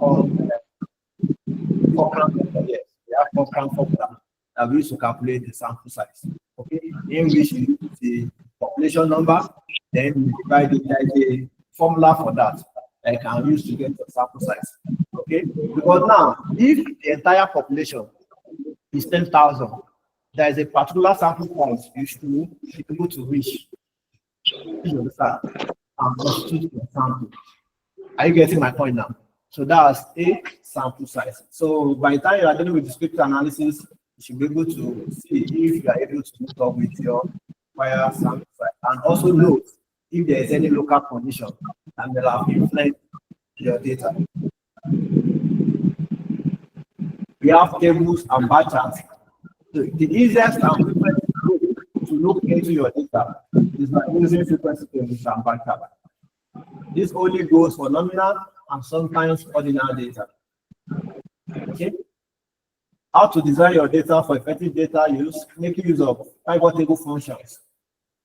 Fortran formula that we use to calculate the sample size. Okay, in which you use the population number, then you divide it by the formula for that. I can use to get the sample size. Okay, because now if the entire population is 10,000, there is a particular sample size you should be able to reach. You understand? And constitute your sample. Are you getting my point now? So that's a sample size. So by the time you are dealing with descriptive analysis, you should be able to see if you are able to meet up with your required sample size, and also note if there is any local condition that will have influenced your data. We have tables and bar charts. The easiest and quickest way to look into your data is by using frequency tables and bar charts. This only goes for nominal and sometimes ordinal data. Okay. How to design your data for effective data use? Make use of pivot table functions.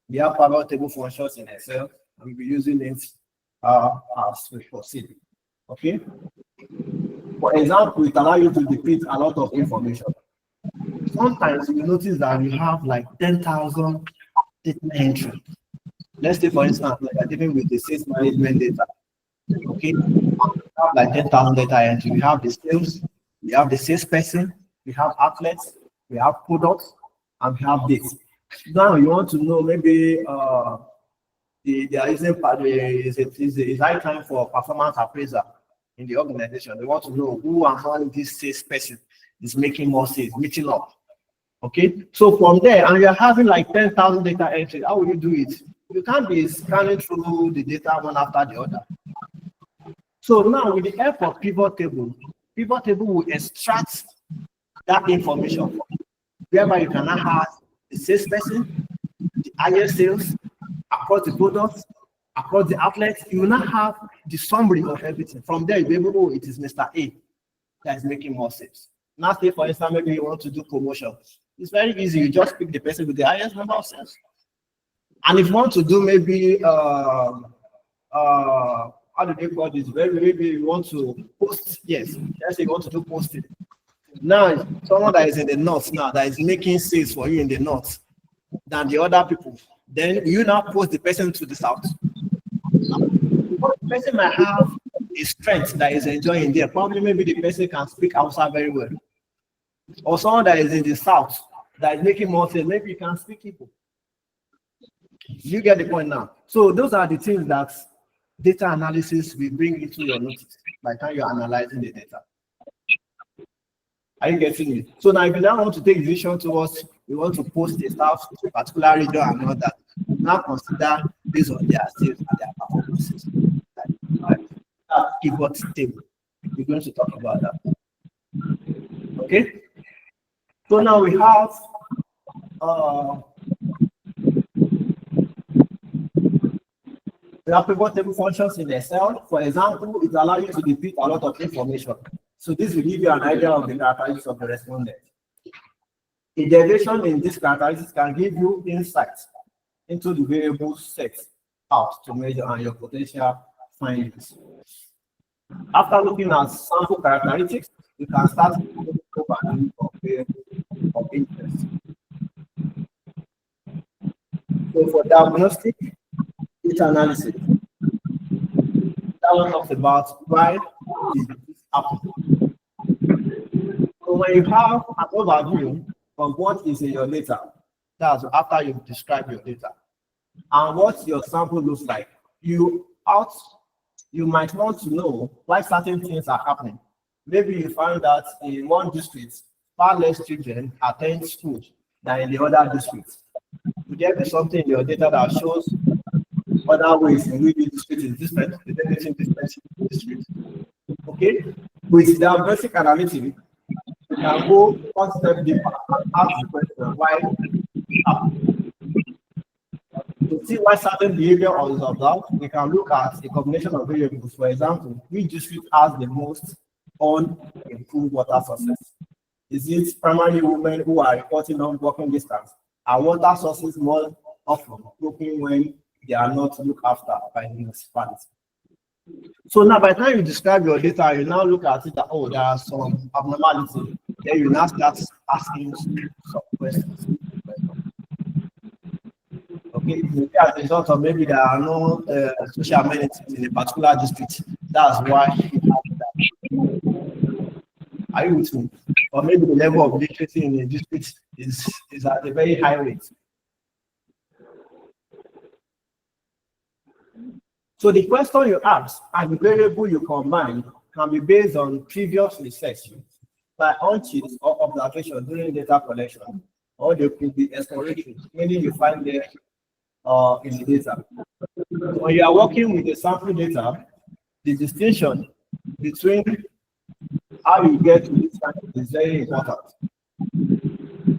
We have pivot table functions in Excel, and we'll be using it as we proceed. Okay. For example, it allows you to depict a lot of information. Sometimes you notice that you have like 10,000 data entries. Let's say, for instance, like you're dealing with the sales management data. Okay, we have like 10,000 data entry. We have the sales, we have the salesperson, we have outlets, we have products, and we have dates. Now you want to know maybe it's high time for performance appraiser in the organization. They want to know who among this salesperson is making more sales, meeting up. Okay, so from there, and you're having like 10,000 data entries, how will you do it? You can't be scanning through the data one after the other. So now with the help of pivot table will extract that information, whereby you can now have the salesperson, the highest sales across the products, across the outlets. You will now have the summary of everything. From there, you'll be able to know it is Mr. A that is making more sales. Now, say for instance, maybe you want to do promotion. It's very easy. You just pick the person with the highest number of sales. And if you want to do maybe how do they call this? Maybe you want to post, yes. Let's say you want to do posting. Now, someone that is in the north now that is making sales for you in the north than the other people, then you now post the person to the south. The person might have a strength that is enjoying there. Probably maybe the person can speak Hausa very well. Or someone that is in the south that is making more sales, maybe you can speak Igbo. You get the point now. So those are the things that data analysis will bring into your notice by the time you're analyzing the data. Are you getting it? So now if you now want to take decision towards you want to post a staff to a particular region and all that, now consider based on their sales and their performances. Pivot table. We're going to talk about that. Okay. So now we have pivot table functions in Excel. For example, it allows you to depict a lot of information. So this will give you an idea of the characteristics of the respondent. A derivation in this characteristics can give you insights into the variable set out to measure and your potential findings. After looking at sample characteristics, you can start looking over the of variables of interest. So for diagnostic data analysis, that one talks about why did this happen. So when you have an overview of what is in your data, that's after you've described your data, and what your sample looks like, you might want to know why certain things are happening. Maybe you find that in one district, far less children attend school than in the other districts. Would there be something in your data that shows other ways in which the district is different, the definition different district? Okay, with the basic analytics, you can go one step deeper and ask the question why it happened. To see why certain behavior is observed, we can look at a combination of variables. For example, which district has the most unimproved water sources? Is it primarily women who are reporting on walking distance? Are water sources more often broken when they are not looked after by the municipality? So now, by the time you describe your data, you now look at it that, oh, there are some abnormalities. Then you now start asking some questions. Okay, maybe as a result of maybe there are no social amenities in a particular district. That's why it happened that. Are you with me? Or maybe the level of literacy in the district is at a very high rate. So the question you ask and the variable you combine can be based on previous research by hunches or observation during data collection, or they could be exploratory, meaning you find them in the data. When you are working with the sample data, the distinction between how you get to this sample is very important.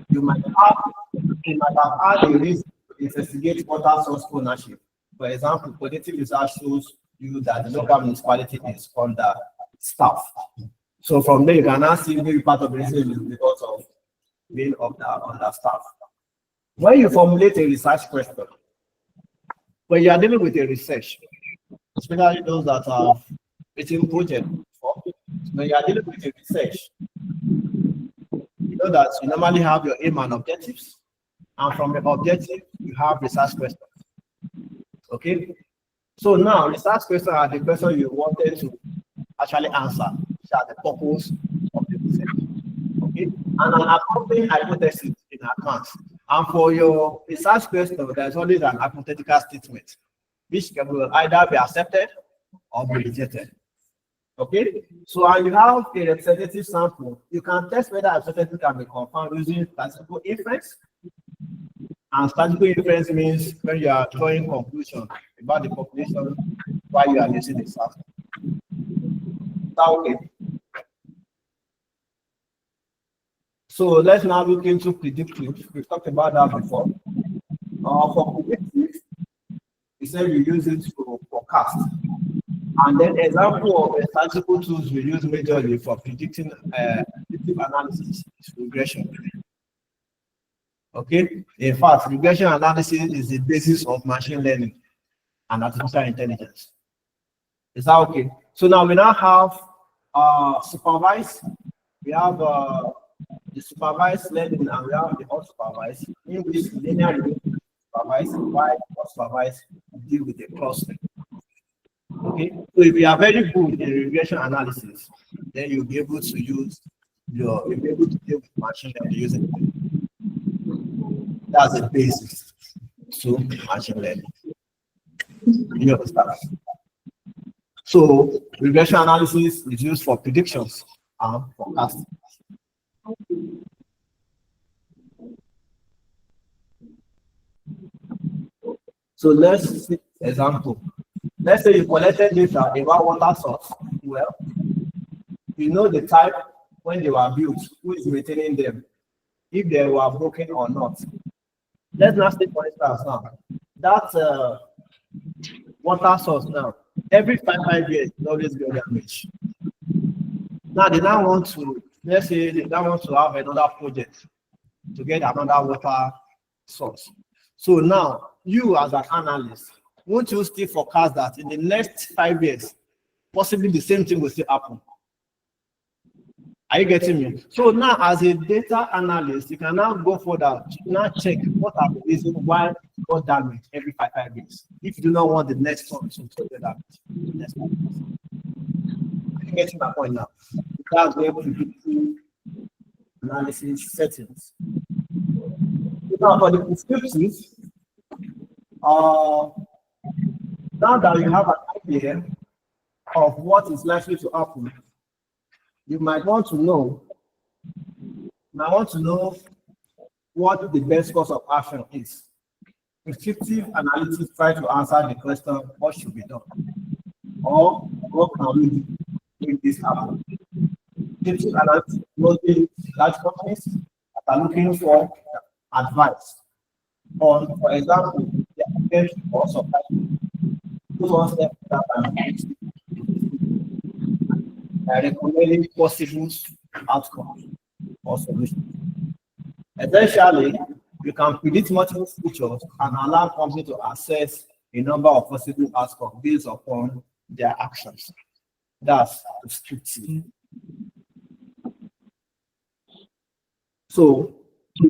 You might have had a reason to investigate water source ownership. For example, qualitative research shows you that the local municipality is under staff. So from there, you can now see maybe part of the reason is because of being under staff. When you formulate a research question, when you are dealing with a research, especially those that are written project, when you are dealing with a research, you know that you normally have your aim and objectives, and from the objective, you have research questions. Okay, so now research questions are the questions you wanted to actually answer, which are the purpose of the research. Okay, and an accompanying hypothesis in advance. And for your research question, there's always an hypothetical statement, which will either be accepted or be rejected. Okay, so and you have a representative sample. You can test whether a representative can be confirmed using statistical inference. And statistical inference means when you are drawing conclusions about the population while you are using the sample. Is that okay? So let's now look into predictive. We've talked about that before. For predictive, we said we use it to forecast. And then example of statistical tools we use majorly for predicting predictive analysis is regression. Okay, in fact, regression analysis is the basis of machine learning and artificial intelligence. Is that okay? So now we now have supervised, we have the supervised learning, and we have the unsupervised, in which linear supervised, while unsupervised deal with the clustering. Okay, so if you are very good in regression analysis, then you'll be able to use you'll be able to deal with machine learning using it. That's the basis to machine learning. You understand? So regression analysis is used for predictions and forecasting. So let's see example. Let's say you collected data about water source. Well, you know the type when they were built, who is maintaining them, if they were broken or not. Let's now say, for instance, now that water source now, every 5 years, it always go damage. Now they now want to, let's say they now want to have another project to get another water source. So now you as an analyst, won't you still forecast that in the next 5 years, possibly the same thing will still happen? Are you getting me? So now, as a data analyst, you can now go further, now check what are the reasons why you got damage every five years. If you do not want the next one to get damage, next 5 years. Are you getting my point now? That's where we do analysis settings. Now, for the prescriptions, now that you have an idea of what is likely to happen, you might want to know what the best course of action is. Prescriptive analytics try to answer the question, what should be done? Or what can we do to make this happen? Prescriptive analytics mostly large companies that are looking for advice on, for example, the attempt or supply chain. Those one step that are recommending possible outcomes or solutions. Essentially, you can predict multiple features and allow companies to assess a number of possible outcomes based upon their actions. That's prescriptive. So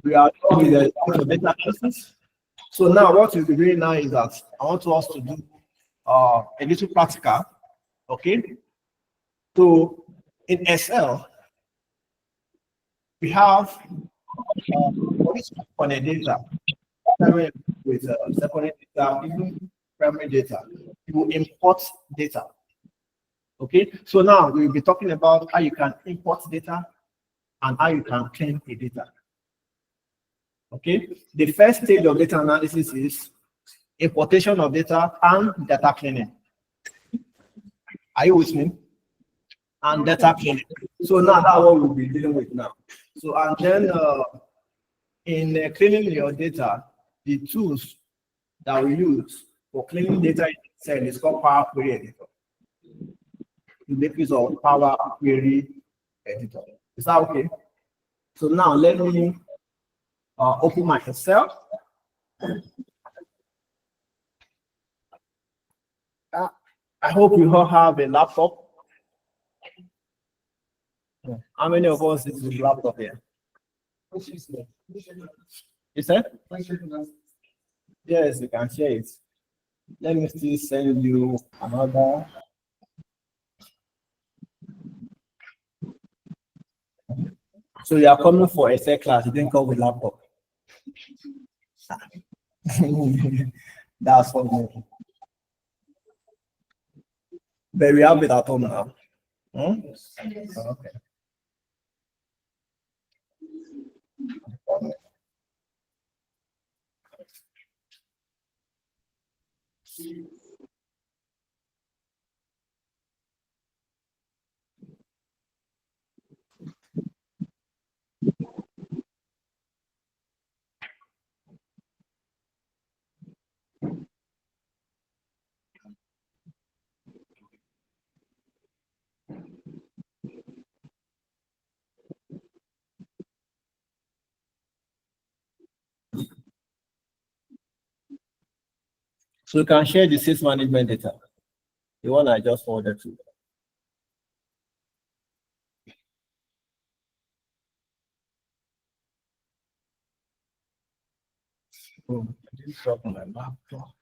we are done with the data analysis. So now what we'll be doing now is that I want us to do a little practical. Okay. So in Excel, we have on a data, with secondary data, even primary data, you will import data. Okay, so now we'll be talking about how you can import data and how you can clean the data. Okay, the first stage of data analysis is importation of data and data cleaning. Are you with me? And data cleaning. So now that's what we'll be dealing with now. So and then in cleaning your data, the tools that we use for cleaning data in Excel is called Power Query Editor. You make use of Power Query Editor. Is that okay? So now let me open my Excel. I hope you all have a laptop. How many of us is with laptop here? You said? Yes, you can share it. Let me still send you another. So you are coming for Excel class, you didn't come with laptop. That's for me. But we have it at home now. Okay. So you can share the sales management data, the one I just forwarded to. Oh, I didn't drop my laptop.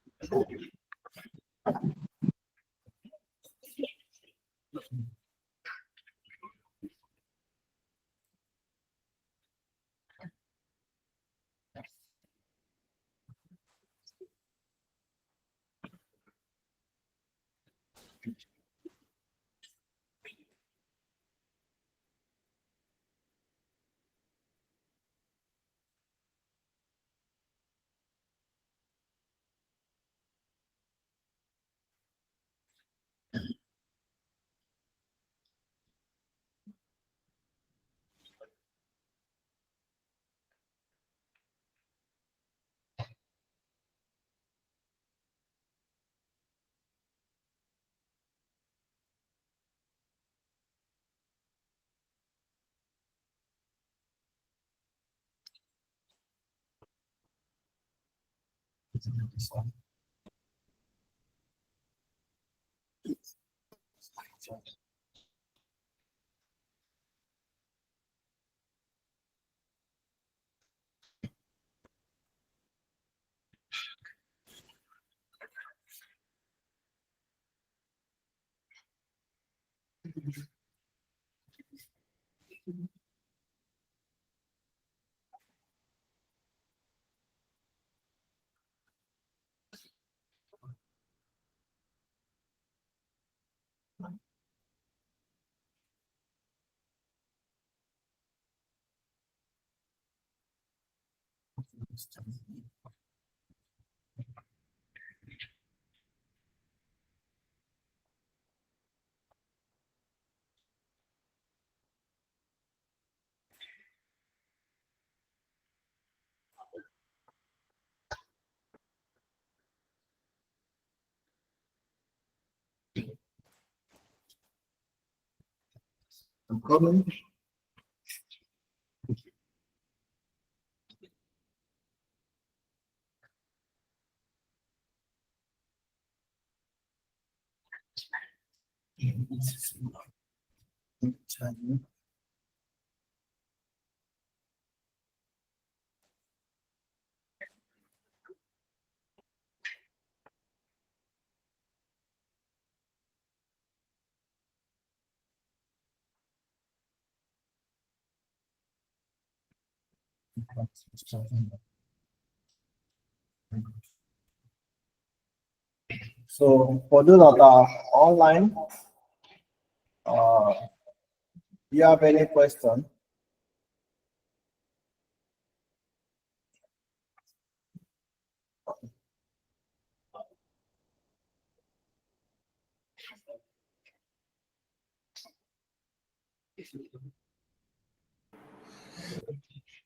This one. No problem. So for those that are online, do you have any question?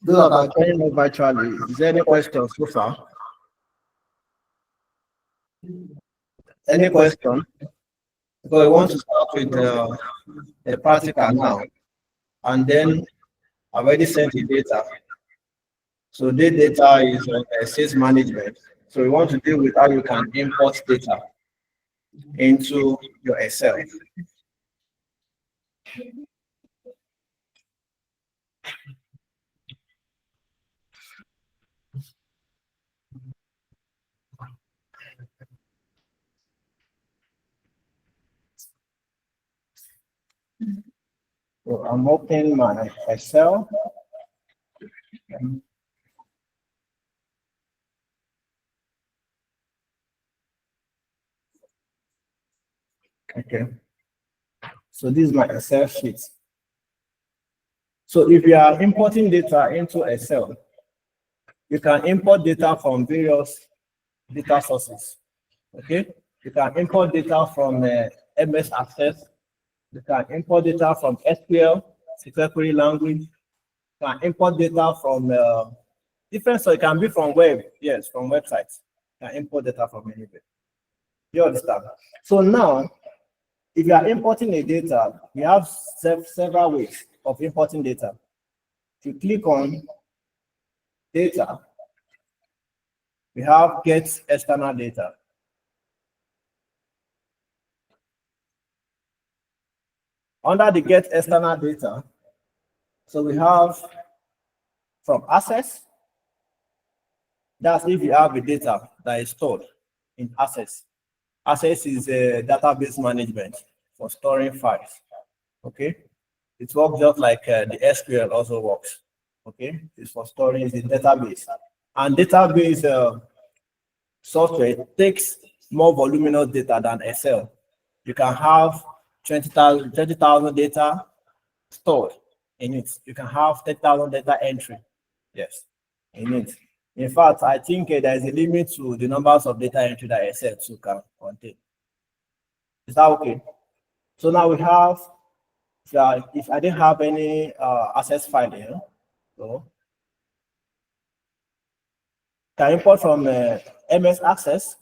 Those that are joining us virtually, is there any question so far? Any question? Because we want to start with the practical now, and then I've already sent the data. So the data is sales management. So we want to deal with how you can import data into your Excel. So I'm opening my Excel. Okay. So this is my Excel sheet. So if you are importing data into Excel, you can import data from various data sources. Okay. You can import data from MS Access. You can import data from SQL, SQL query language. You can import data from different, so it can be from web, yes, from websites. You can import data from anywhere. You understand? So now, if you are importing a data, we have several ways of importing data. If you click on data, we have get external data. Under the get external data, so we have from access, that's if you have a data that is stored in access. Access is a database management for storing files. Okay, it works just like the SQL also works. Okay, it's for storing the database, and database software takes more voluminous data than Excel. You can have 20,000 data stored in it. You can have 10,000 data entry, yes, in it. In fact, I think there is a limit to the numbers of data entry that Excel too can contain. Is that okay? So now we have, if I didn't have any access file here, so can import from MS Access.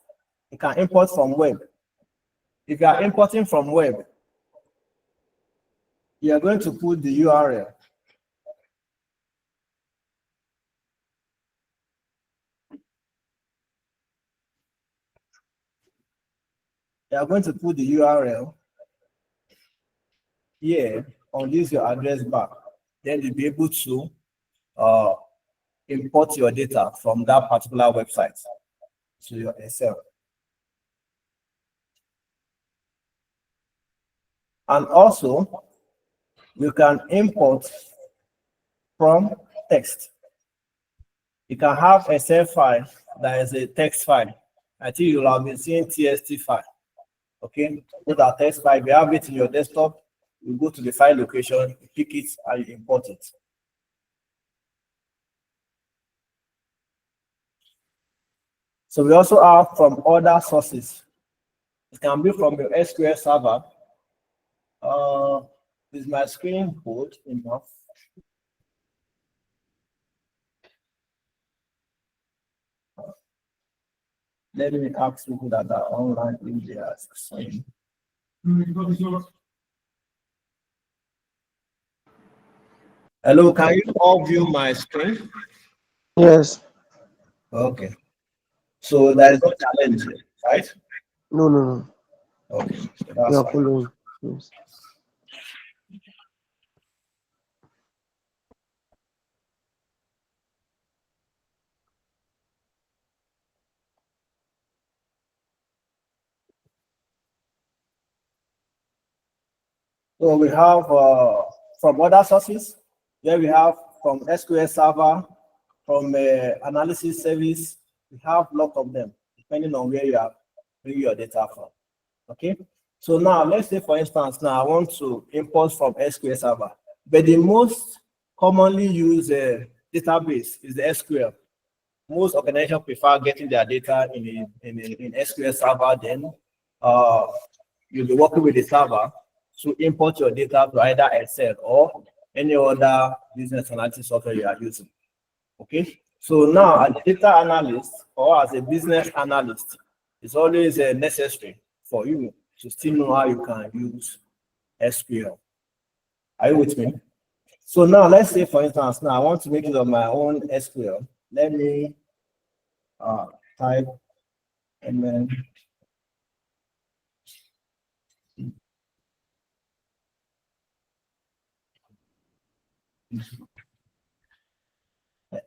You can import from web. If you are importing from web, you are going to put the URL. You are going to put the URL here on this your address bar. Then you'll be able to import your data from that particular website to your Excel. And also, you can import from text. You can have a Excel file that is a text file. I think you'll have been seeing TXT file. Okay, put that text file. If you have it in your desktop, you go to the file location, you pick it, and you import it. So we also have from other sources. It can be from your SQL server. Is my screen bold enough? Let me ask people that are online if they are saying. Hello, can you all view my screen? Yes. Okay. So there is no challenge, right? No. Okay. So We that's are fine. following. Yes. So we have from other sources. Here we have from SQL Server, from analysis service. We have a lot of them, depending on where you are bringing your data from. Okay. So now let's say, for instance, now I want to import from SQL Server, but the most commonly used database is the SQL. Most organizations prefer getting their data in SQL Server. Then you'll be working with the server to import your data to either Excel or any other business analytics software you are using. Okay, so now as a data analyst or as a business analyst, it's always necessary for you to still know how you can use SQL. Are you with me? So now let's say, for instance, now I want to make use of my own SQL. Let me type and then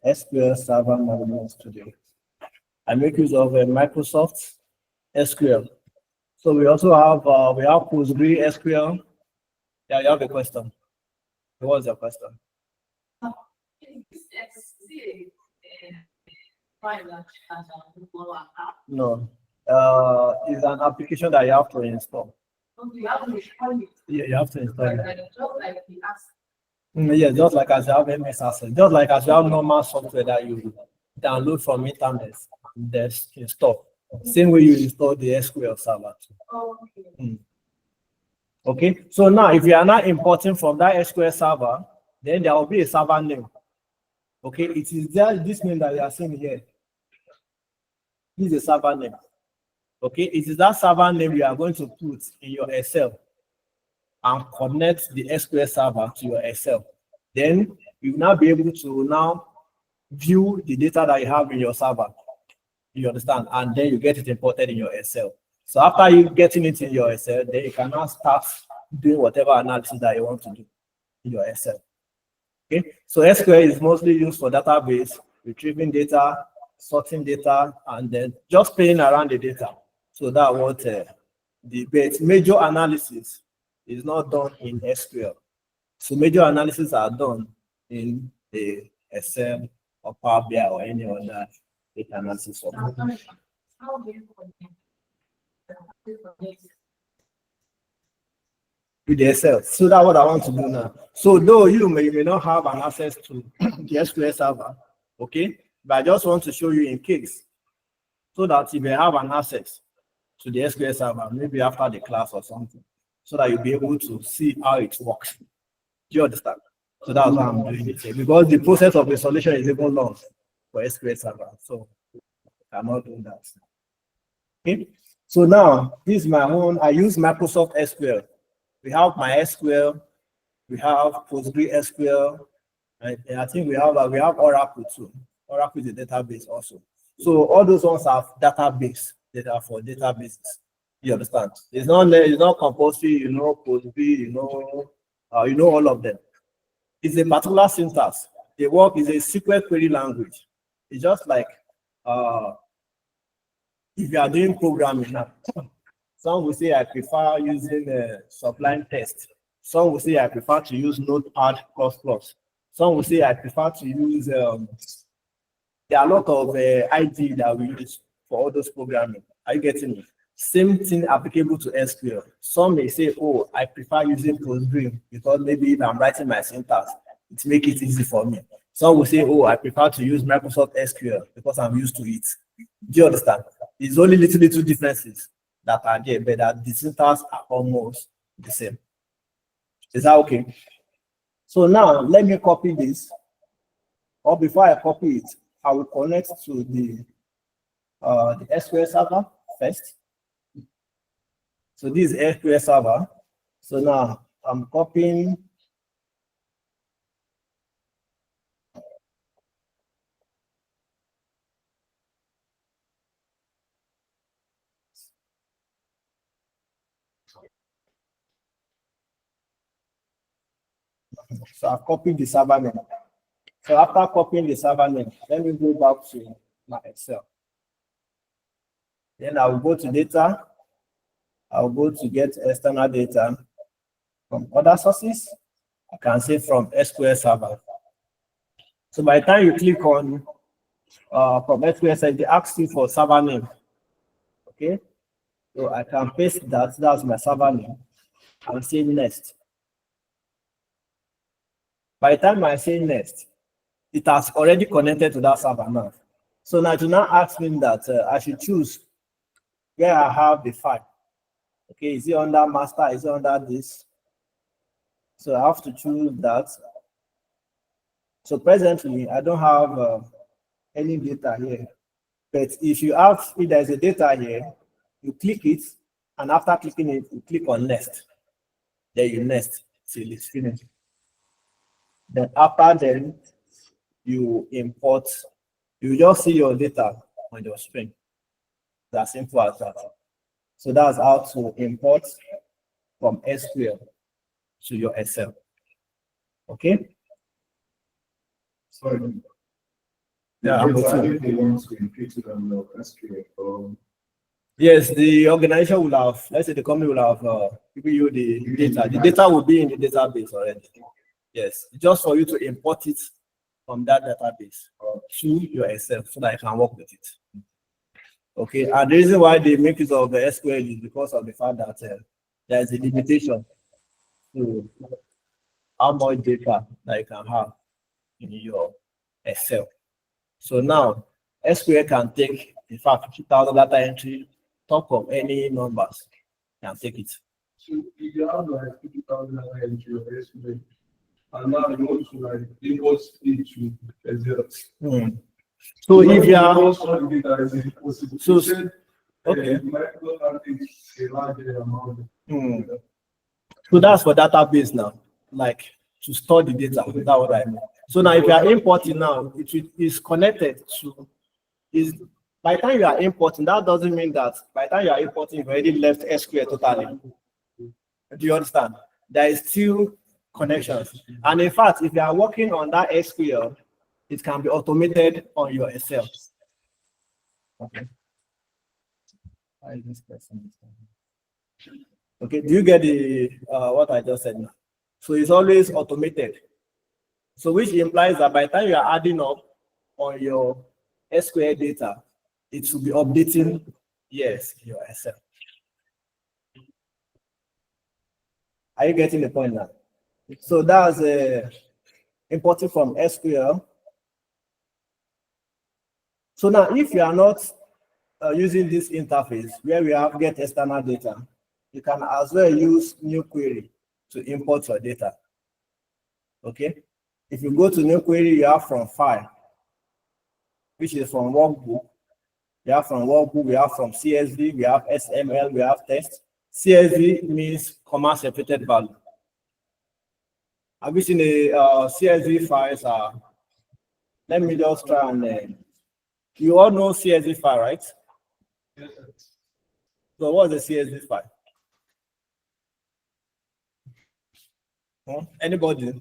SQL Server Management Studio. I make use of Microsoft SQL. So we also have PostgreSQL. Yeah, you have a question. What's your question? No. It's an application that you have to install. Yeah, you have to install it. Yeah, just like as you have MS Access, just like as you have normal software that you download from internet, there's install. Same way you install the SQL server too. Okay, so now if you are not importing from that SQL server, then there will be a server name. Okay, it is there, this name that you are seeing here. This is a server name. Okay, it is that server name you are going to put in your Excel and connect the SQL server to your Excel. Then you will now be able to now view the data that you have in your server. You understand? And then you get it imported in your Excel. So after you getting it in your Excel, then you can now start doing whatever analysis that you want to do in your Excel. Okay, so SQL is mostly used for database, retrieving data, sorting data, and then just playing around the data. So that what the major analysis is not done in SQL. So major analysis are done in the Excel or Power BI or any other data analysis software. With the Excel. So that's what I want to do now. So though you may not have an access to the SQL server, okay, but I just want to show you in case, so that you may have an access to the SQL server, maybe after the class or something, so that you'll be able to see how it works. Do you understand? So that's why I'm doing it here, because the process of installation is even long for SQL server. So I'm not doing that. Okay. So now this is my own. I use Microsoft SQL. We have MySQL, we have PostgreSQL, and I think we have Oracle too. Oracle is a database also. So all those ones have database data for databases. You understand? It's not compulsory, post B, all of them. It's a particular syntax. The work is a SQL query language. It's just like if you are doing programming now, some will say I prefer using Sublime Text. Some will say I prefer to use Notepad++. Some will say I prefer to use, there are a lot of ID that we use for all those programming. Are you getting me? Same thing applicable to SQL. Some may say, oh, I prefer using Postgre because maybe if I'm writing my syntax, it makes it easy for me. Some will say, oh, I prefer to use Microsoft SQL because I'm used to it. Do you understand? It's only little differences that are there, but that the syntax are almost the same. Is that okay? So now let me copy this. Or before I copy it, I will connect to the SQL server first. So this is SQL server. So now I'm copying. So I've copied the server name. So after copying the server name, let me go back to my Excel. Then I will go to data. I will go to get external data from other sources. I can say from SQL server. So by the time you click on from SQL server, they ask you for server name. Okay. So I can paste that. That's my server name. and say next. By the time I say next, it has already connected to that server now. So now to now ask me that I should choose where I have the file. Okay, is it under master? Is it under this? So I have to choose that. So presently, I don't have any data here. But if there's a data here, you click it, and after clicking it, you click on next. Then you next till it's finished. Then after then, you import. You just see your data on your screen. That's simple as that. So that's how to import from SQL to your Excel. Okay? Sorry. Yeah, If they want to increase it on the SQL, yes, the organization will have, let's say the company will have given you the data. The data will be in the database already. Yes, just for you to import it from that database to your Excel so that you can work with it. Okay, and the reason why they make use of the SQL is because of the fact that there is a limitation to how much data that you can have in your Excel. So now SQL can take, in fact, 50,000 data entry, top of any numbers, can take it. so if you have like 50,000 into your SQL, and now you want to like import it to Excel. So if you are So okay. A larger amount. So that's for database now, like to store the data. That's what I mean. So now if you are importing now, it is connected to by the time you are importing, that doesn't mean that by the time you are importing, you've already left SQL totally. Do you understand? There is still connections. And in fact, if you are working on that SQL, it can be automated on your Excel. Okay. Why is this person? Okay, do you get the what I just said now? So it's always automated. So which implies that by the time you are adding up on your SQL data, it should be updating, yes, your Excel. Are you getting the point now? So that's importing from SQL. So now if you are not using this interface where we have get external data, you can as well use new query to import your data. Okay. If you go to new query, you have from file, which is from workbook. We have from workbook, we have from CSV, we have XML, we have text. CSV means comma separated value. Have you seen the CSV files? Let me just try and you all know CSV file, right? Yes, So what's the CSV file? Anybody?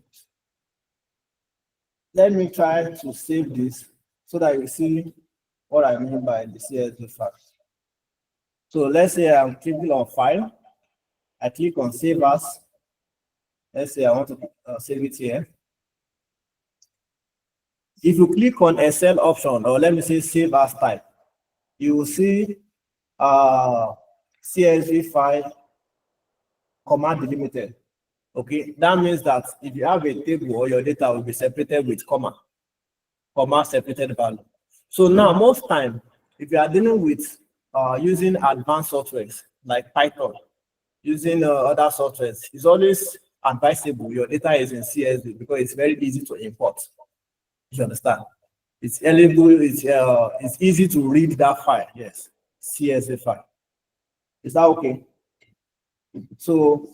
Let me try to save this so that you see what I mean by the CSV file. So let's say I'm clicking on file. I click on save as. Let's say I want to save it here. If you click on Excel option, or let me say save as type, you will see CSV file command delimited. Okay, that means that if you have a table, or your data will be separated with comma separated value. So now most time, if you are dealing with using advanced softwares like Python, using other softwares, it's always advisable your data is in CSV because it's very easy to import. You understand? It's eligible, it's easy to read that file. Yes, CSV file. Is that okay? So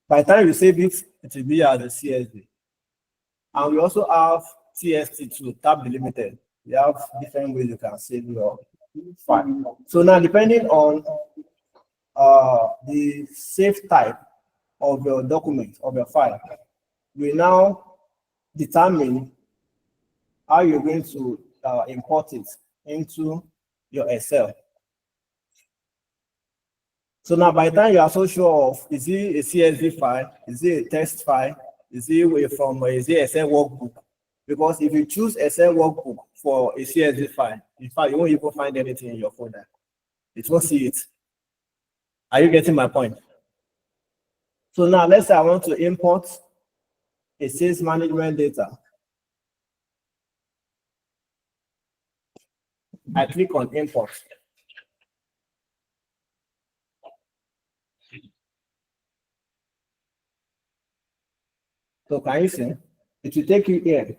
by the time you save it, it will be as a CSV. And we also have TST too, tab delimited. We have different ways you can save your file. So now, depending on the save type of your document, of your file, we now determine how you're going to import it into your Excel. So now, by the time you are so sure of, is it a CSV file? Is it a text file? Is it Excel workbook? Because if you choose Excel workbook for a CSV file, in fact, you won't even find anything in your folder. It won't see it. Are you getting my point? So now, let's say I want to import a sales management data. I click on import. So can you see? It will take you here.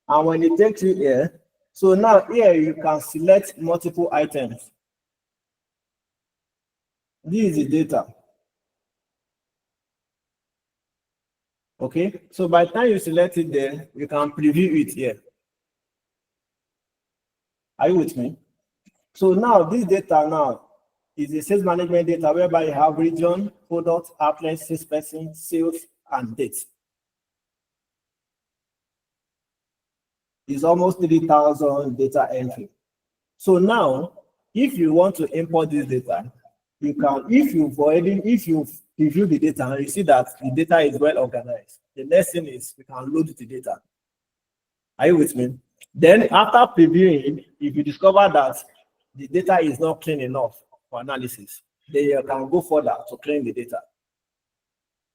And when it takes you here, so now here you can select multiple items. This is the data. Okay, so by the time you select it there, you can preview it here. Are you with me? So now this data now is the sales management data whereby you have region, product, outlet, salesperson, sales, and date. It's almost 3,000 data entry. So now, if you want to import this data, you can, if you've reviewed the data and you see that the data is well organized, the next thing is we can load the data. Are you with me? Then after previewing, if you discover that the data is not clean enough for analysis, then you can go further to clean the data.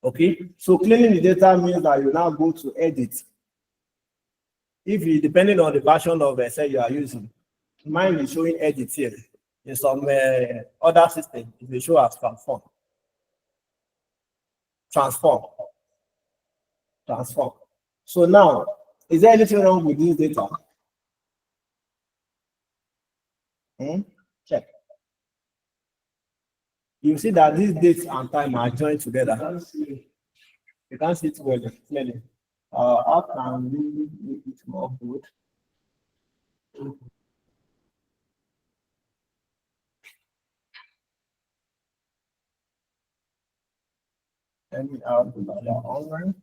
Okay, so cleaning the data means that you now go to edit. If you, depending on the version of Excel you are using, mine is showing edit here. In some other system, it will show as transform. Transform. So now, is there anything wrong with this data? Check. You see that these dates and time are joined together. You can't see it well clearly. How can we make it more good? Let me out the data online.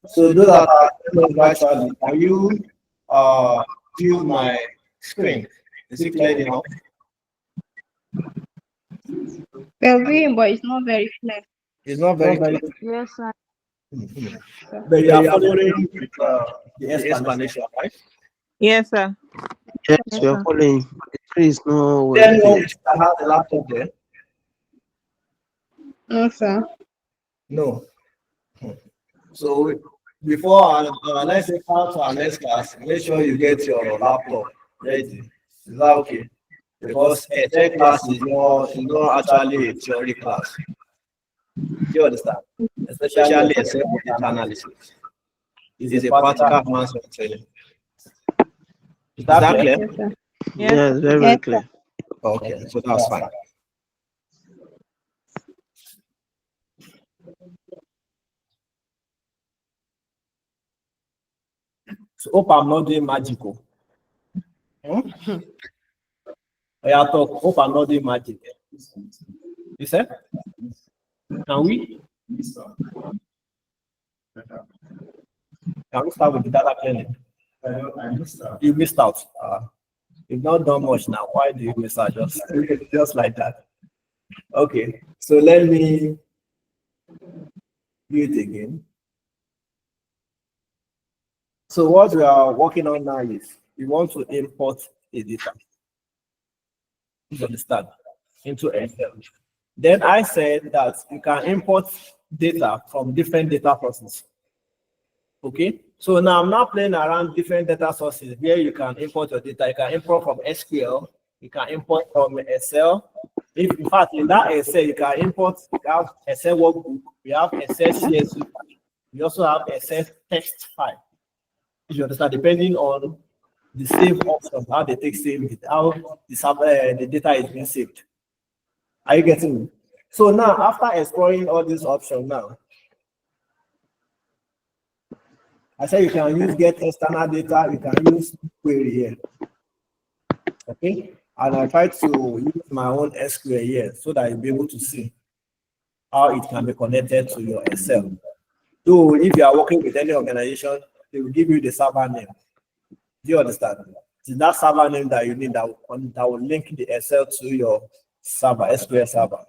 So those are virtually. Can you view my screen? Is it clear enough? Well, green, but it's not very clear. It's not very clear. Yes, sir. But you are following the explanation, right? Yes, sir. Yes, we are following. The screen is no Then you well. have the laptop there? No, sir. No. So before let's say come to our next class, make sure you get your laptop ready. Is that okay? Because a tech class is not actually a theory class. Do you understand? Especially except for data analysis. It's a practical hands-on training. Is that clear? Yes, sir. Yes, very, very clear. Okay, so that's fine. So hope I'm not doing magical. Yeah, talk. Hope I'm not doing magic. You said? Can we? Can we start with the data cleaning? I missed that. You missed out. You've not done much now. Why do you miss out? Just like that. Okay. So let me do it again. So what we are working on now is we want to import the data. You understand? Into Excel. Then I said that you can import data from different data sources. Okay, so now I'm not playing around different data sources where you can import your data. You can import from SQL, you can import from Excel. If in fact in that Excel, you can import, you have Excel workbook, we have Excel CSV, we also have Excel text file. You understand, depending on the save option, how they take save it, how the data is being saved. Are you getting me? So now, after exploring all these options now, I said you can use get external data, you can use query here. Okay, and I try to use my own SQL here so that you'll be able to see how it can be connected to your Excel. So if you are working with any organization, they will give you the server name. Do you understand? It's that server name that you need that will link the Excel to your server, SQL server.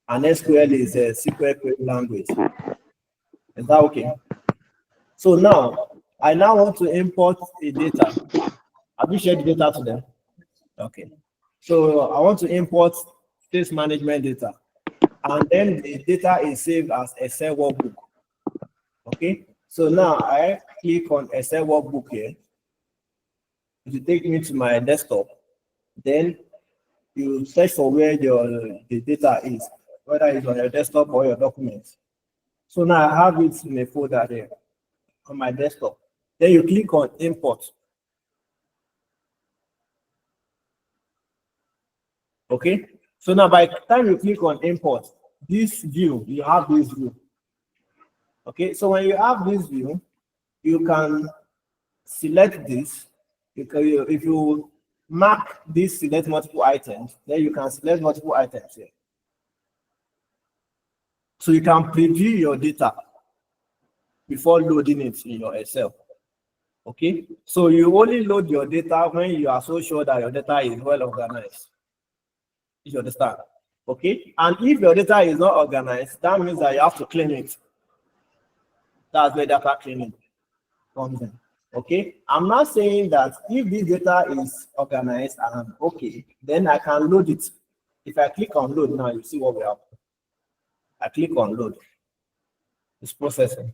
And SQL is a SQL query language. Is that okay? So now, I now want to import the data. Have you shared the data to them? Okay. So I want to import space management data. And then the data is saved as Excel workbook. Okay. So now I click on Excel workbook here. It will take me to my desktop. Then you search for where the data is, whether it's on your desktop or your documents. So now I have it in a folder there on my desktop. Then you click on import. Okay. So now by the time you click on import, this view, you have this view. Okay. So when you have this view, you can select this. If you mark this select multiple items, then you can select multiple items here. So you can preview your data before loading it in your Excel. Okay, so you only load your data when you are so sure that your data is well organized. You understand? Okay, and if your data is not organized, that means that you have to clean it. That's where data cleaning comes in. Okay, I'm not saying that if this data is organized and okay, then I can load it. If I click on load now, you see what we have. I click on load. It's processing.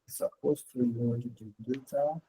It's supposed to load the data.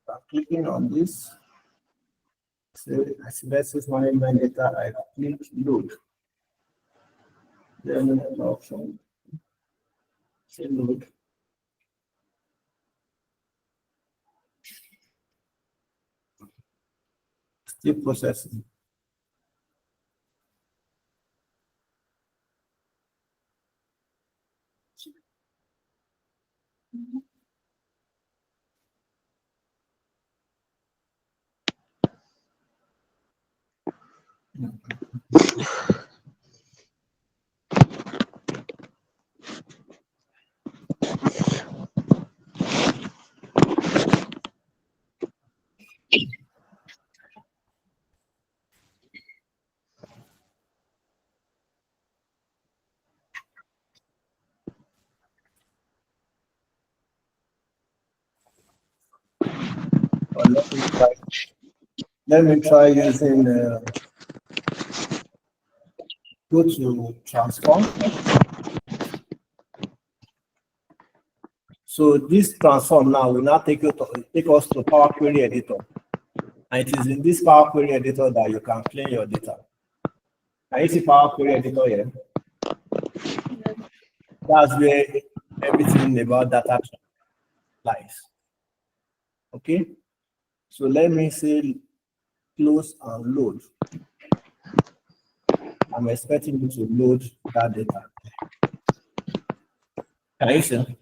I'm clicking on this. So I select this management data, I click load. Then option. Say load. Still processing. Or let me try using go to transform. So this transform now will now take us to Power Query Editor. And it is in this Power Query Editor that you can clean your data. Can you see Power Query Editor here? That's where everything about data lies. Okay? So let me say close and load. I'm expecting you to load that data. Can you see?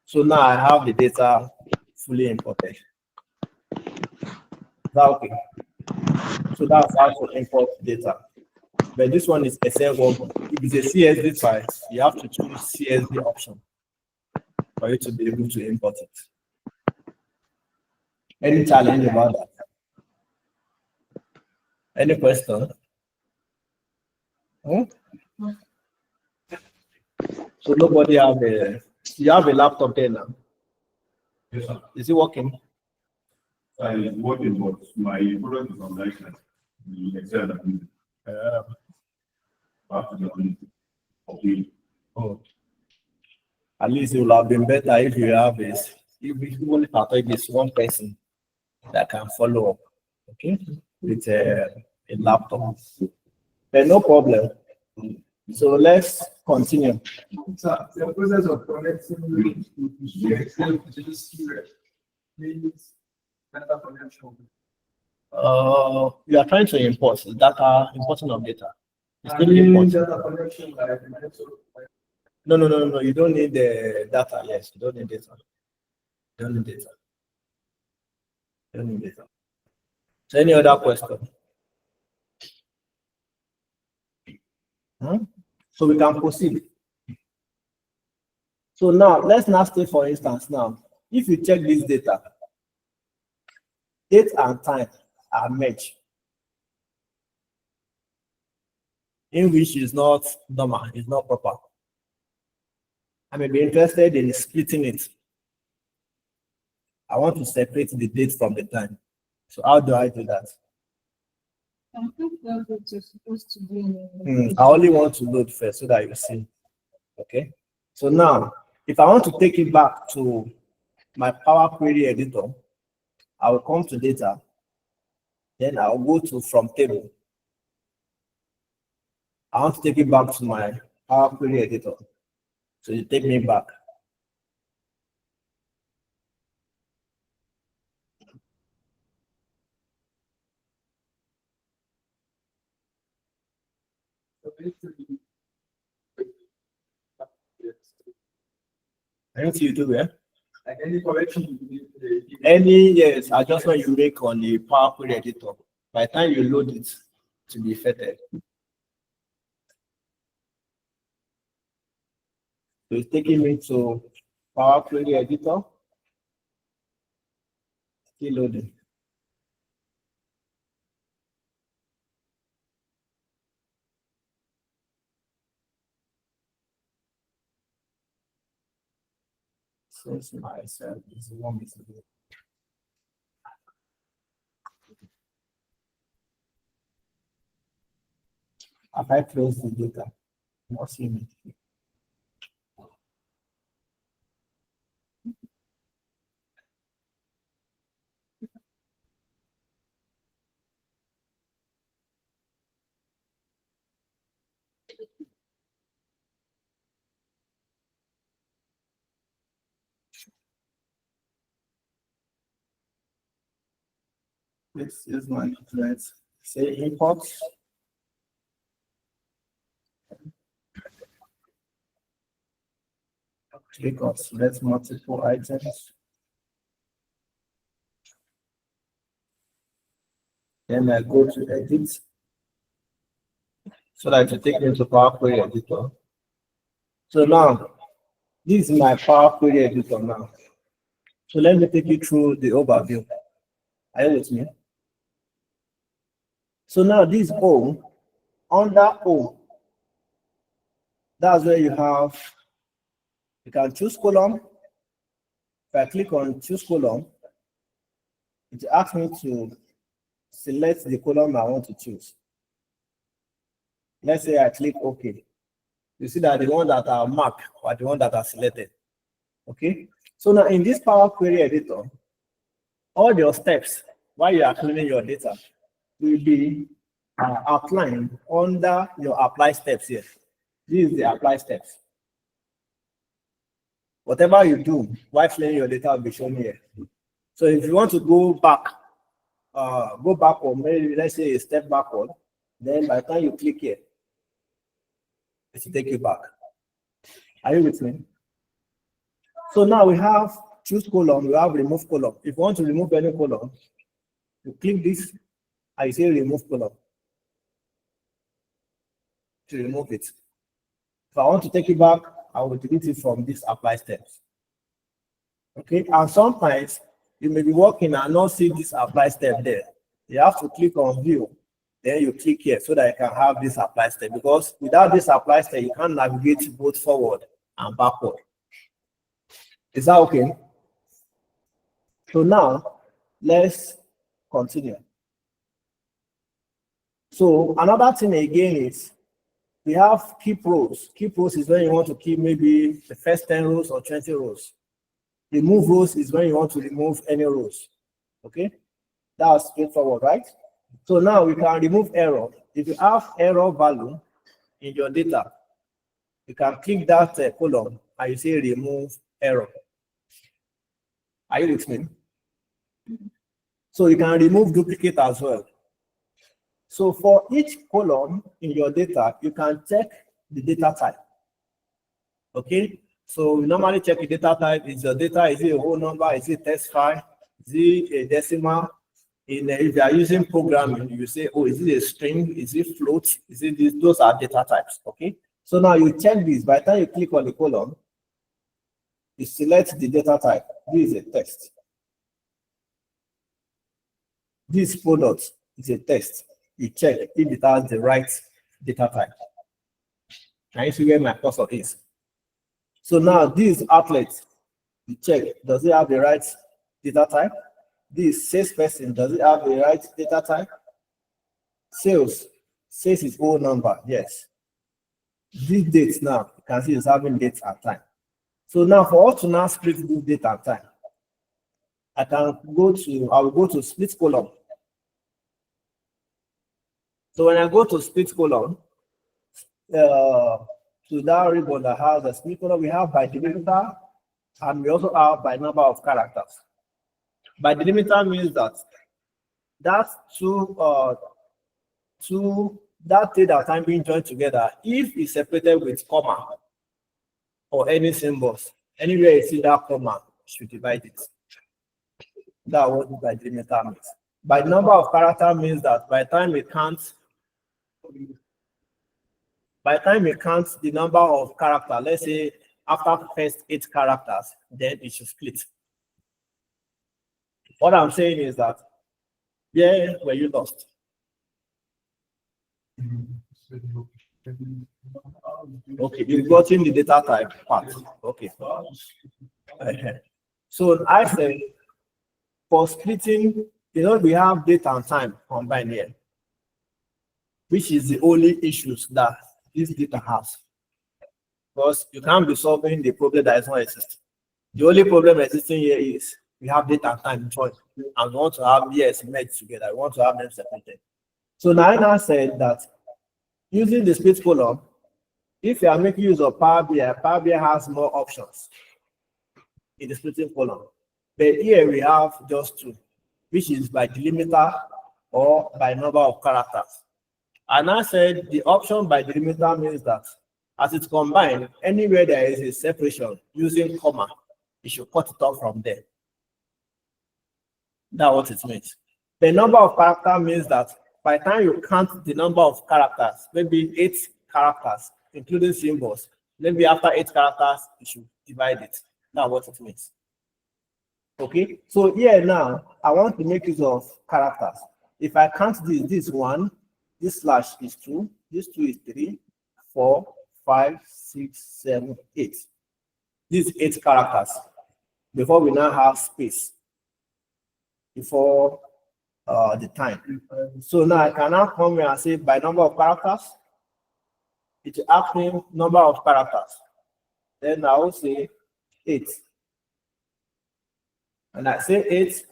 So now I have the data fully imported. Is that okay? So that's how to import data. But this one is SL1. If it's a CSV file, you have to choose CSV option for you to be able to import it. Any challenge about that? Any question? Hmm? So nobody have you have a laptop there now? Yes, sir. Is it working? It's working, but my product is on license. The Excel that okay. Oh. At least it would have been better if you have this. If even if it's one person that can follow up, okay, with a laptop. But no problem. So let's continue. So the process of connecting to Excel just means data connection. You are trying to import data, importing of data. It's still Data import. connection like No. You don't need the data. Yes, you don't need data. You don't need data. You don't need data. So any other question? So we can proceed. So now let's now say, for instance, now if you check this data, date and time are matched, in which is not normal, is not proper. I may be interested in splitting it. I want to separate the date from the time. So how do I do that? I think that's what you're supposed to do. I only want to load first so that you see. Okay. So now, if I want to take it back to my Power Query editor, I will come to data. Then I'll go to from table. I want to take it back to my Power Query editor. So you take me back. Anything you do here? like any correction Any yes, adjustment you make on the Power Query editor, by the time you load it to be affected. So it's taking me to Power Query editor. Still loading. Since myself is the one with the if I close the data, not seeing it. This is my let's say import. Click on select multiple items. Then I go to edit. So that to take me to Power Query Editor. So now, this is my Power Query Editor now. So let me take you through the overview. Are you with me? So now this O, under O, that's where you have, you can choose column. If I click on choose column, it asks me to select the column I want to choose. Let's say I click OK. You see that the one that are marked or the one that are selected. Okay. So now in this Power Query Editor, all your steps while you are cleaning your data will be outlined under your apply steps here. This is the apply steps. Whatever you do while cleaning your data will be shown here. So if you want to go back or maybe let's say a step backward, then by the time you click here, it will take you back. Are you with me? So now we have choose column, we have remove column. If you want to remove any column, you click this, I say remove column to remove it. If I want to take it back, I will delete it from this apply steps. Okay, and sometimes you may be working and not see this apply step there. You have to click on view, then you click here so that you can have this apply step, because without this apply step, you can't navigate both forward and backward. Is that okay? So now let's continue. So another thing again is we have keep rows. Keep rows is when you want to keep maybe the first 10 rows or 20 rows. Remove rows is when you want to remove any rows. Okay, that's straightforward, right? So now we can remove error. If you have error value in your data, you can click that column and you say remove error. Are you with me? So you can remove duplicate as well. So for each column in your data, you can check the data type. Okay, so we normally check the data type. Is your data, is it a whole number? Is it text file? Is it a decimal? If you are using programming, you say, oh, is it a string? Is it float? Is it this? Those are data types. Okay, so now you check this. By the time you click on the column, you select the data type. This is a text. This product is a text. You check if it has the right data type. Can you see where my cursor is? So now this outlet, you check, does it have the right data type? This salesperson, does it have the right data type? Sales is whole number, yes. This date now, you can see it's having date and time. So now for us to now split this date and time, I will go to split column. So when I go to split column, to that ribbon that has a split column, we have by delimiter, and we also have by number of characters. By delimiter means that that date and time being joined together, if it's separated with comma or any symbols, anywhere you see that comma, you should divide it. That's what by delimiter means. By number of character means that by the time it counts the number of characters, let's say after first 8 characters, then it should split. What I'm saying is that, yeah, were you lost? Okay, you've gotten the data type part. Okay. So I said, for splitting, we have date and time combined here, which is the only issues that this data has. Because you can't be solving the problem that is not existing. The only problem existing here is we have date and time joined, and we want to have merged together. We want to have them separated. So Naina said that using the split column, if you are making use of Power BI has more options in the splitting column. But here we have just 2, which is by delimiter or by number of characters. And I said the option by delimiter means that as it's combined, anywhere there is a separation using comma, you should cut it off from there. That's what it means. The number of characters means that by the time you count the number of characters, maybe 8 characters, including symbols, maybe after 8 characters, you should divide it. That's what it means. Okay, so here now, I want to make use of characters. If I count this 1, this slash is 2, this 2 is 3, 4, 5, 6, 7, 8. These 8 characters before we now have space before the time. So now I can now come here and say by number of characters, it will ask me number of characters. Then I will say 8. And I say 8.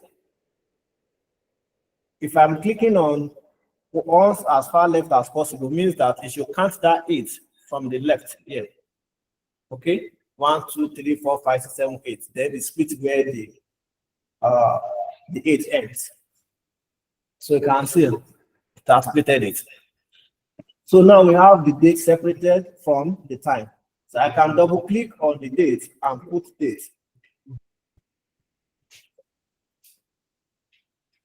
If I'm clicking on once as far left as possible, means that it should count that 8 from the left here. Okay, 1, 2, 3, 4, 5, 6, 7, 8. Then the split where the 8 ends. So you can see it has splitted it. So now we have the date separated from the time. So I can double click on the date and put date.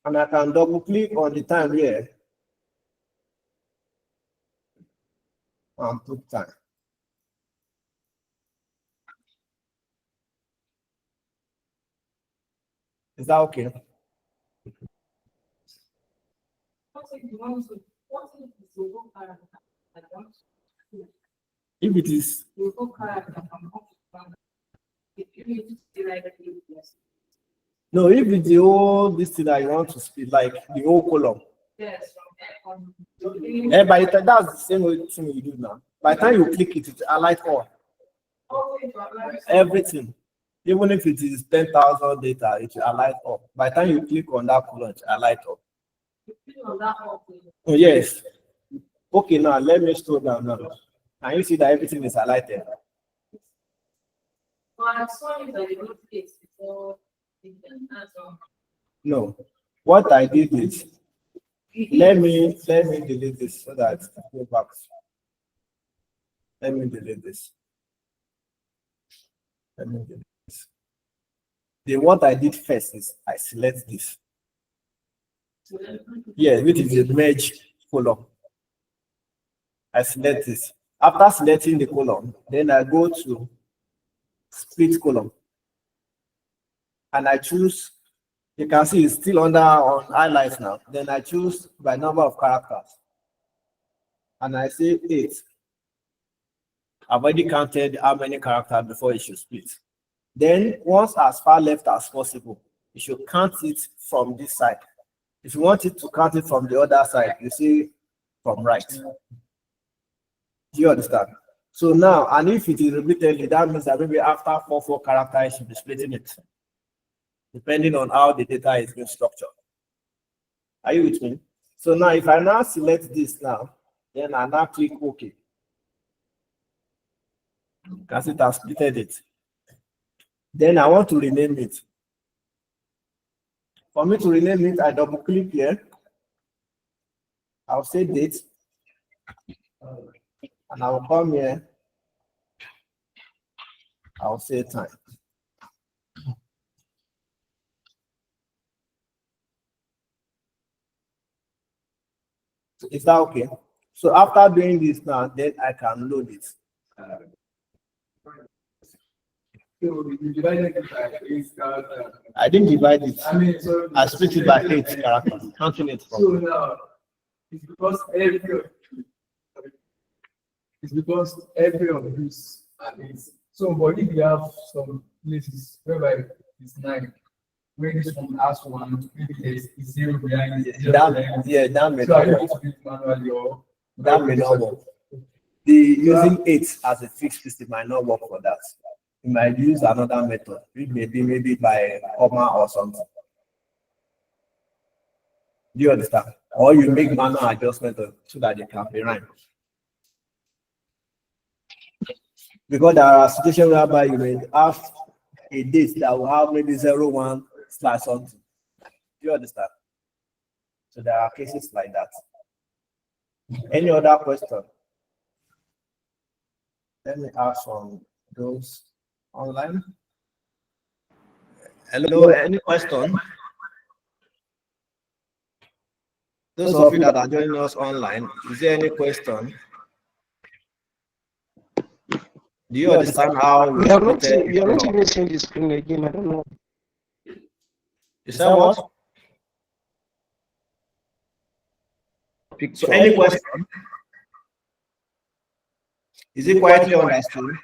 And I can double click on the time here and put time. Is that okay? If it is, no, if it's the whole this thing that you want to speak, like the whole column. Yes. By the time that's the same thing you do now. By the time you click it, it highlights all. Everything. Even if it is 10,000 data, it will highlight all. By the time you click on that column, it will highlight all. Oh, yes. Okay, now let me slow down now. Can you see that everything is highlighted? No. What I did is let me delete this so that I go back. Let me delete this. Let me delete this. Then what I did first is I select this. Yeah, which is the merge column. I select this. After selecting the column, then I go to split column. And I choose, you can see it's still under on highlights now. Then I choose by number of characters. And I say 8. I've already counted how many characters before it should split. Then once as far left as possible, you should count it from this side. If you want it to count it from the other side, you see from right. Do you understand? So now, and if it is repeatedly, that means that maybe after 4 characters, you should be splitting it, depending on how the data is being structured. Are you with me? So now, if I now select this now, then I now click OK. Because it has splitted it. Then I want to rename it. For me to rename it, I double click here. I'll say date. And I will come here. I'll say time. Is that okay? So after doing this now, then I can load it. So you divided it by 8 characters. I didn't divide it. I mean, so I split it by 8 characters. Counting it So from. now, it's because every of these are 8. So, but if you have some places whereby it's 9, where this one has 1, maybe there's 0 behind it. That may So are you not going work. to do it manually or? That may not work. The using 8 as a fixed system might not work for that. You might use another method. It may be maybe by comma or something. Do you understand? Or you make manual adjustment so that they can be rhymed. Because there are situations whereby you may have a date that will have maybe 01 slash something. Do you understand? So there are cases like that. Any other question? Let me ask from those online. Hello, any question? Those of you that are joining us online, is there any question? Do you understand how We are not created we are not color? even seeing the screen again. I don't know. You said what? So Picture. any question? Is it quietly understood?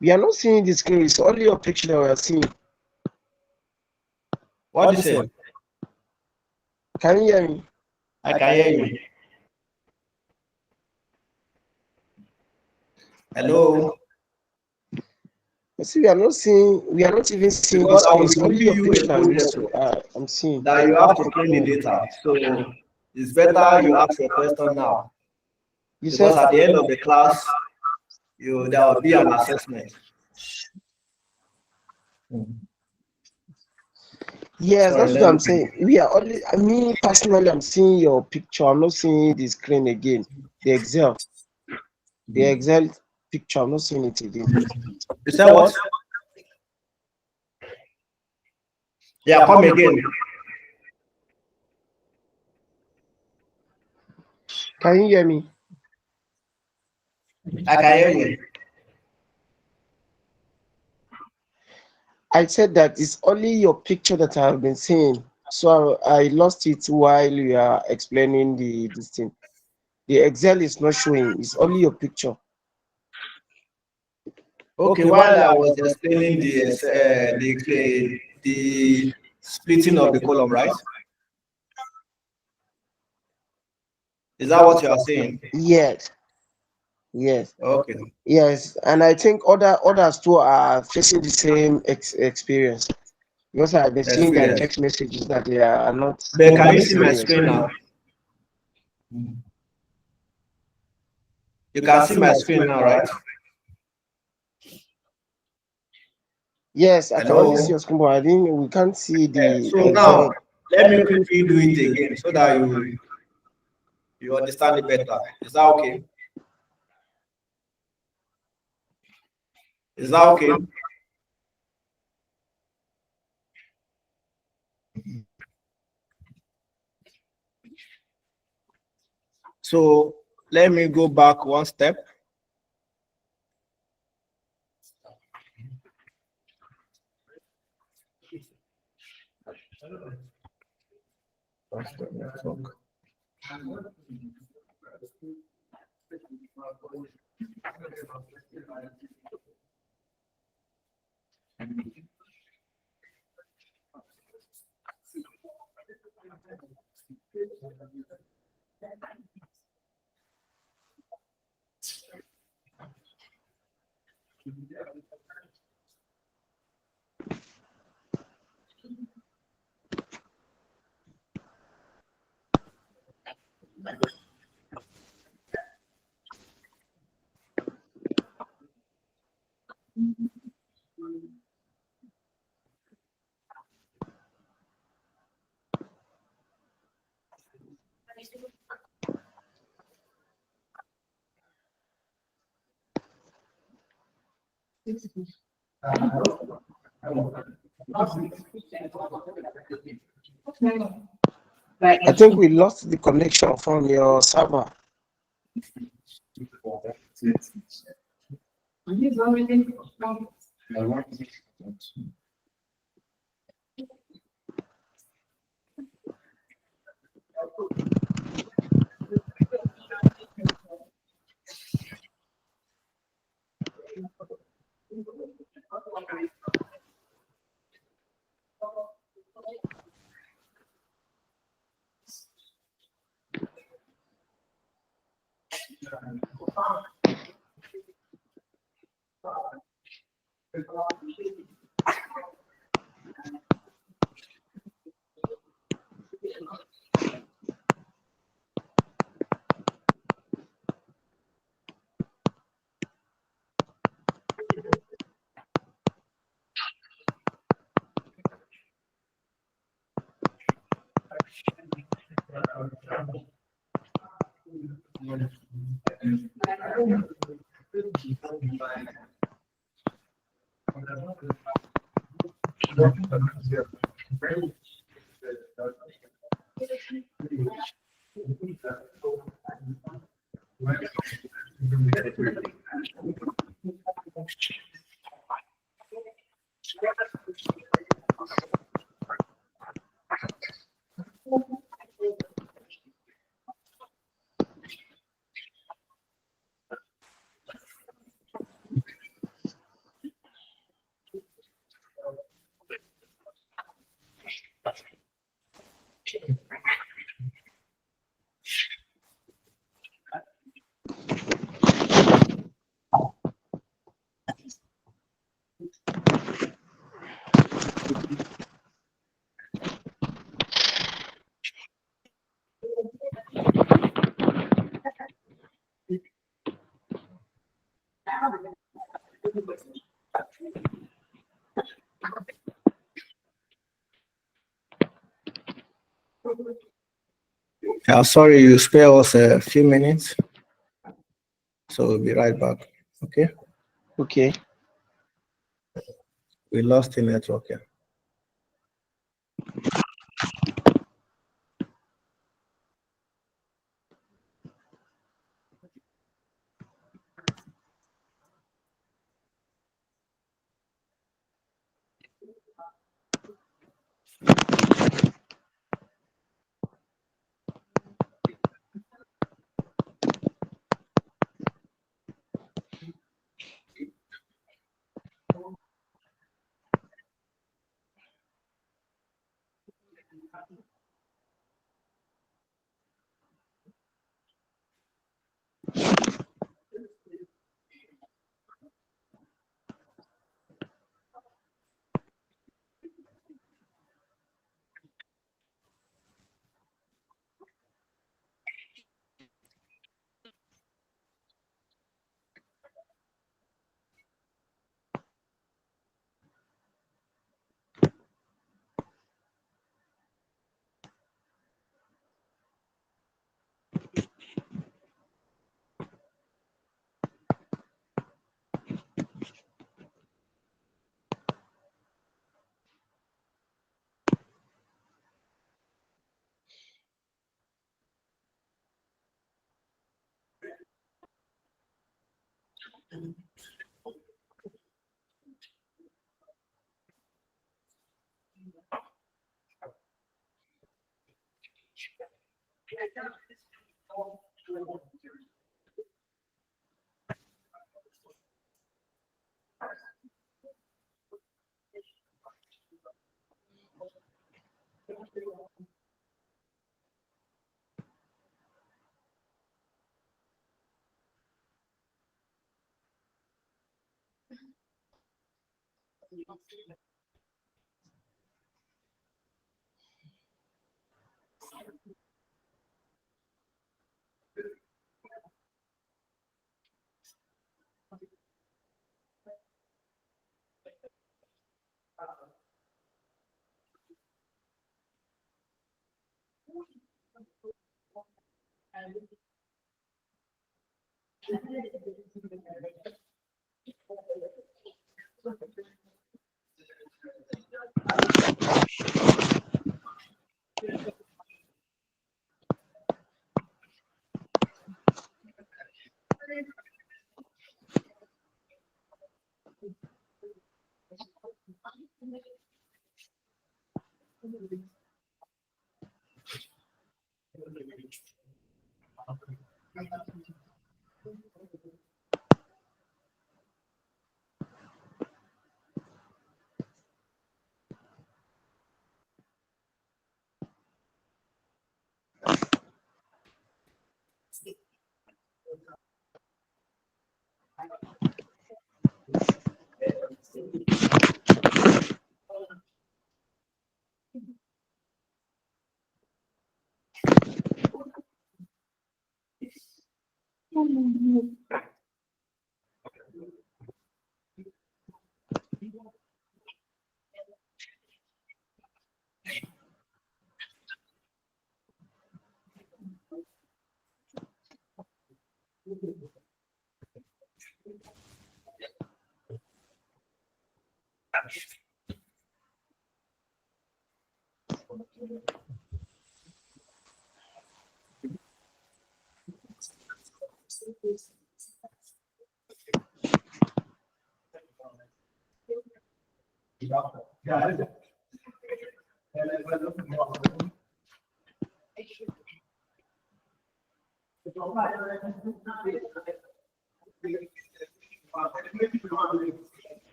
We are not seeing the screen. It's only your picture that we are seeing. What do you say? Can you hear me? I can hear you. Hello? You see, we are not seeing. We are not even seeing the Because I screen. was It's only giving your you picture a that I'm project I'm seeing. that you have to clean the data. So it's better you ask your question now. You Because said at the end of the class, there will be an assessment. yes, Sorry, that's what I'm saying. We are only. I mean, personally, I'm seeing your picture. I'm not seeing the screen again. The Excel picture. I'm not seeing it again. You said what? Yeah, come again. Can you hear me? I can hear you. I said that it's only your picture that I have been seeing. So I lost it while you are explaining this thing. The Excel is not showing. It's only your picture. Okay, while I was explaining the splitting of the column, right? Is that what you are saying? Yes. Yes. Okay. Yes. And I think others too are facing the same experience. Because I've been seeing their Experience. text messages that they are not. But can you see my screen now? You can see my screen now, right? Yes, I can only Hello? see your screen, but I think we can't see the So now, let me quickly do it again so that you understand it better. Is that okay? Is that okay? So let me go back one step. I think we lost the connection from your server. Sorry, you spare us a few minutes. So we'll be right back. Okay. Okay. We lost the network here.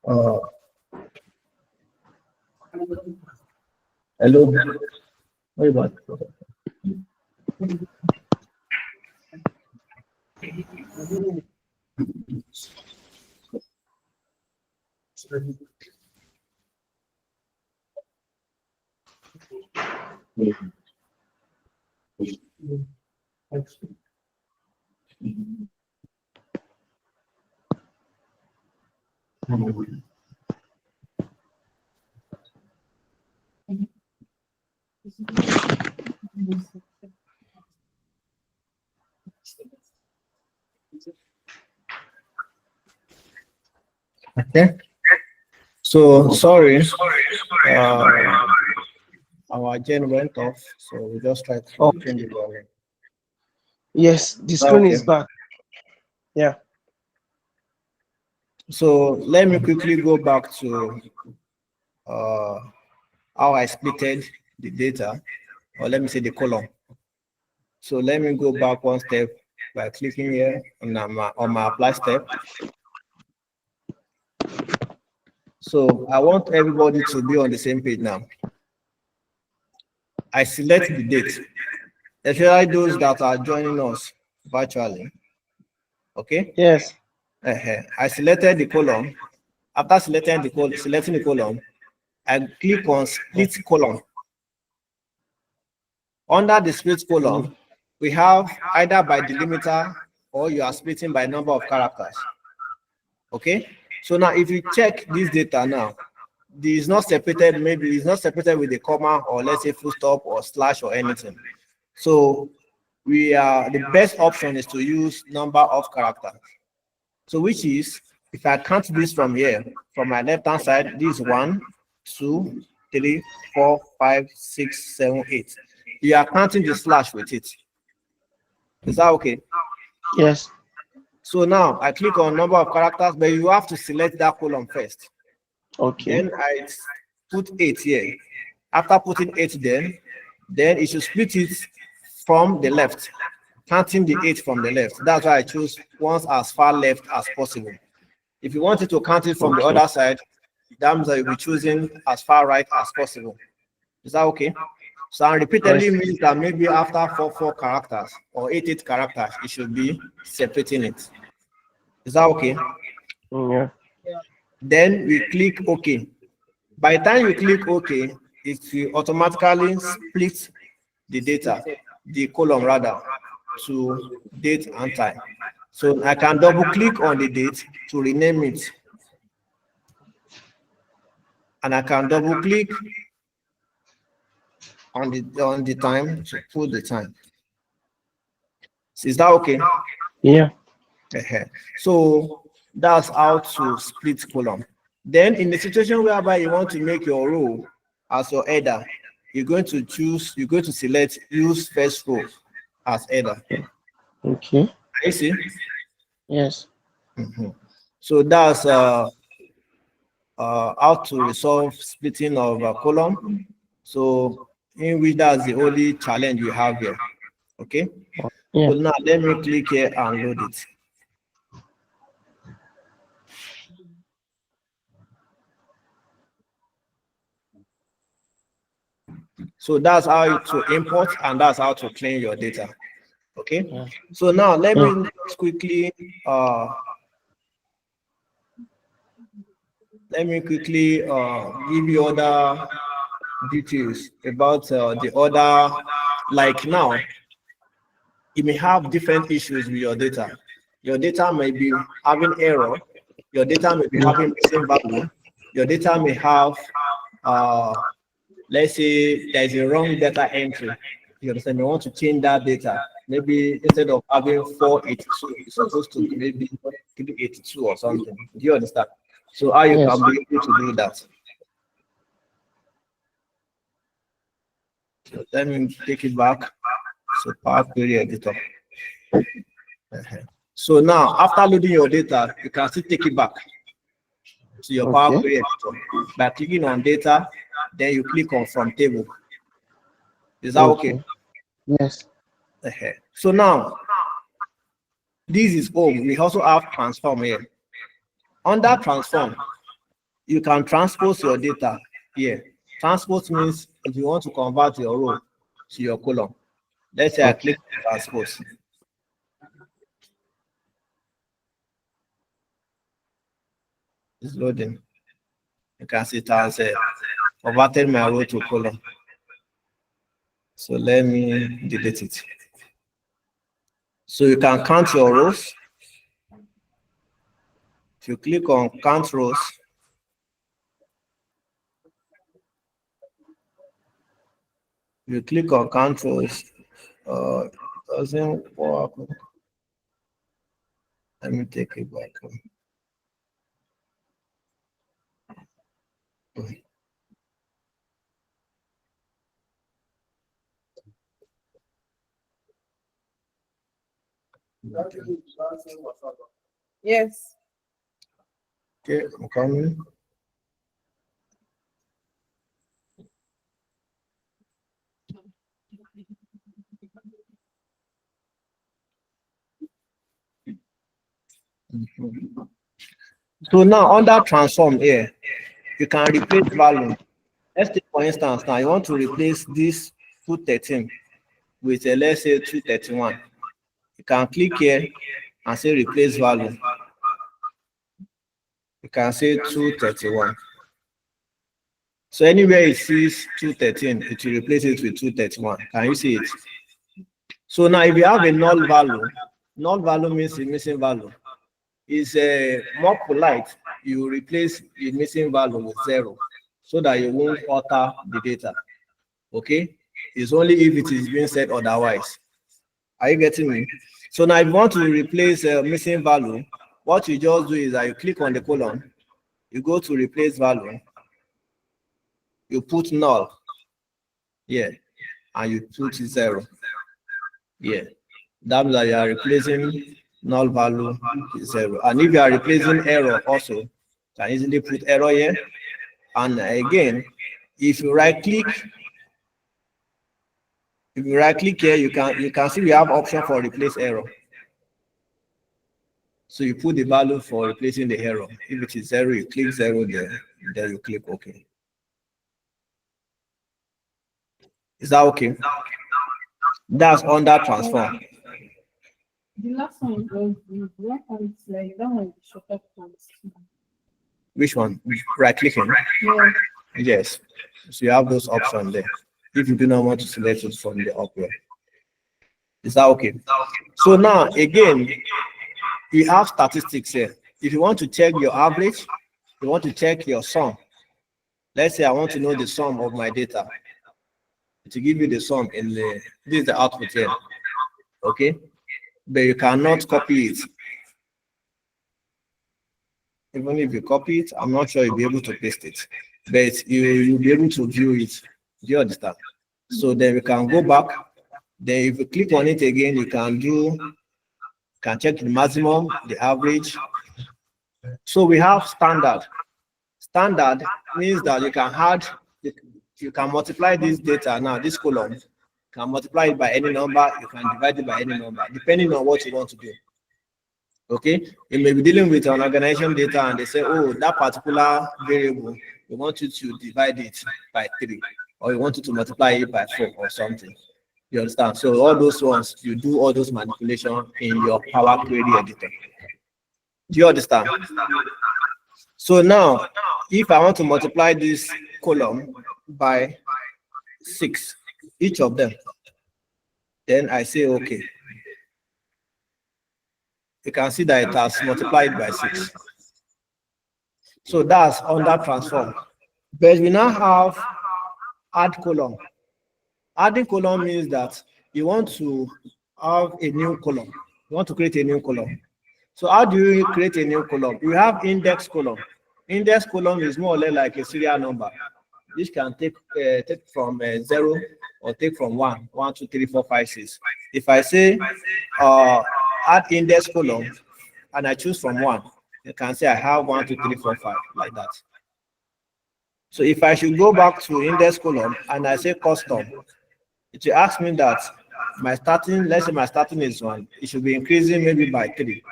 Uh, hello. Wait, what? Okay. So sorry, our gen went off, so we just tried to change it again. Yes, the screen Okay. is back. Yeah. So let me quickly go back to how I splitted the data, or let me say the column. So let me go back one step by clicking here on my apply step. So I want everybody to be on the same page now. I select the date, especially those that are joining us virtually. Okay. Yes. I selected the column. After selecting the column, I click on split column. Under the split column, we have either by delimiter or you are splitting by number of characters. Okay. So now if you check this data now, this is not separated, maybe it's not separated with a comma or let's say full stop or slash or anything. So the best option is to use number of characters. So which is, if I count this from here, from my left hand side, this is 1, 2, 3, 4, 5, 6, 7, 8. You are counting the slash with it. Is that okay? Yes. So now I click on number of characters, but you have to select that column first. Okay. Then I put 8 here. After putting 8 then it should split it from the left, counting the 8 from the left. That's why I choose ones as far left as possible. If you wanted to count it from the other side, that means that you'll be choosing as far right as possible. Is that okay? So I repeatedly means that maybe after 4 characters or 8 characters, it should be separating it. Is that okay? Yeah. Then we click OK. By the time you click OK, it will automatically split the data, the column rather, to date and time. So I can double click on the date to rename it. And I can double click on the time to put the time. Is that okay? Yeah. So that's how to split column. Then in the situation whereby you want to make your row as your header, you're going to select use first row as header. Okay. I see. Yes. So that's how to resolve splitting of a column. So in which that's the only challenge we have here. Okay. Yeah. So now let me click here and load it. So that's how to import and that's how to clean your data. Okay. Yeah. So now let me quickly let me quickly give you other details about the other, like now, you may have different issues with your data. Your data may be having error, your data may be having missing value, your data may have, let's say there's a wrong data entry. You understand? You want to change that data. Maybe instead of having 482, it's supposed to be maybe 382 or something. Do you understand? So how you can be able to do that? So let me take it back. So Power Query Editor. So now, after loading your data, you can still take it back to your Power Query Editor by clicking on Data. Then you click on From Table. Is that okay? Yes. So now, this is home. We also have transform here. Under transform, you can transpose your data here. Transpose means if you want to convert your row to your column. Let's say I click on transpose. It's loading. You can see it has converted my row to column. So let me delete it. So you can count your rows. If you click on count rows, you click on count rows, it doesn't work. Let me take it back. Yes. Okay, I'm coming. So now under transform here, you can replace value. Let's take for instance, now you want to replace this 213 with a, let's say 231. You can click here and say replace value. You can say 231. So anywhere it sees 213, it will replace it with 231. Can you see it? So now if you have a null value means a missing value. Is more polite, you replace the missing value with 0 so that you won't alter the data. Okay? It's only if it is being said otherwise. Are you getting me? So now if you want to replace a missing value, what you just do is that you click on the column, you go to replace value, you put null, yeah, and you put 0. Yeah, that means that you are replacing null value with 0. And if you are replacing error also, you can easily put error here. And again, if you right click here, you can see we have option for replace error. So you put the value for replacing the error. If it is 0, you click 0 there, then you click OK. Is that okay? That's under transform. The last one was like that one shortcut comes. Which one? Right clicking? Yeah. Yes. So you have those options there. If you do not want to select it from the up here. Is that okay? So now again, you have statistics here. If you want to check your average, you want to check your sum. Let's say I want to know the sum of my data. To give you the sum in the, this is the output here. Okay? But you cannot copy it. Even if you copy it, I'm not sure you'll be able to paste it. But you'll be able to view it. Do you understand? So then we can go back. Then if you click on it again, you can check the maximum, the average. So we have standard. Standard means that you can add, you can multiply this data now, this column, you can multiply it by any number, you can divide it by any number, depending on what you want to do. Okay, you may be dealing with an organization data and they say, oh, that particular variable, we want you to divide it by 3, or you want you to multiply it by 4 or something. You understand? So all those ones, you do all those manipulations in your Power Query Editor. Do you understand? So now, if I want to multiply this column by 6, each of them, then I say okay. You can see that it has multiplied by 6. So that's under transform. But we now have add column. Adding column means that you want to have a new column. You want to create a new column. So how do you create a new column? You have index column. Index column is more or less like a serial number. This can take from 0 or take from 1, 1, 2, 3, 4, 5, 6. If I say add index column and I choose from 1, you can say I have 1, 2, 3, 4, 5 like that. So if I should go back to index column and I say custom, it will ask me that my starting, let's say my starting is 1, it should be increasing maybe by 3.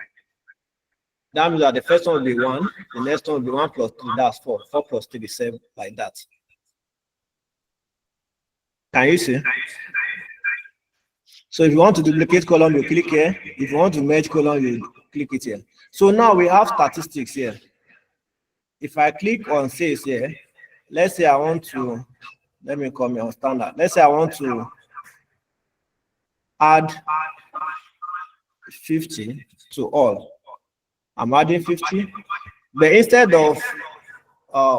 That means that the first one will be 1, the next one will be 1 plus 3, that's 4. 4 plus 3 is 7, like that. Can you see? So if you want to duplicate column, you click here. If you want to merge column, you click it here. So now we have statistics here. If I click on sales here, let's say I want to, let me come here on standard. Let's say I want to add 50 to all. I'm adding 50, but instead of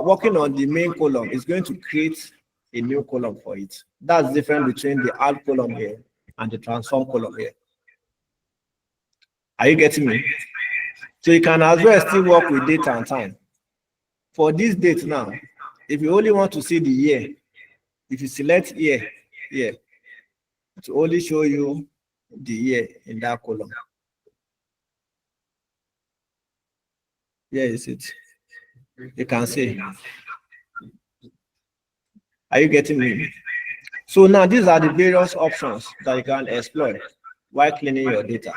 working on the main column, it's going to create a new column for it. That's different between the add column here and the transform column here. Are you getting me? So you can as well still work with date and time. For this date now, if you only want to see the year, if you select year, to only show you the year in that column. Here is it. You can see. Are you getting me? So now these are the various options that you can explore while cleaning your data.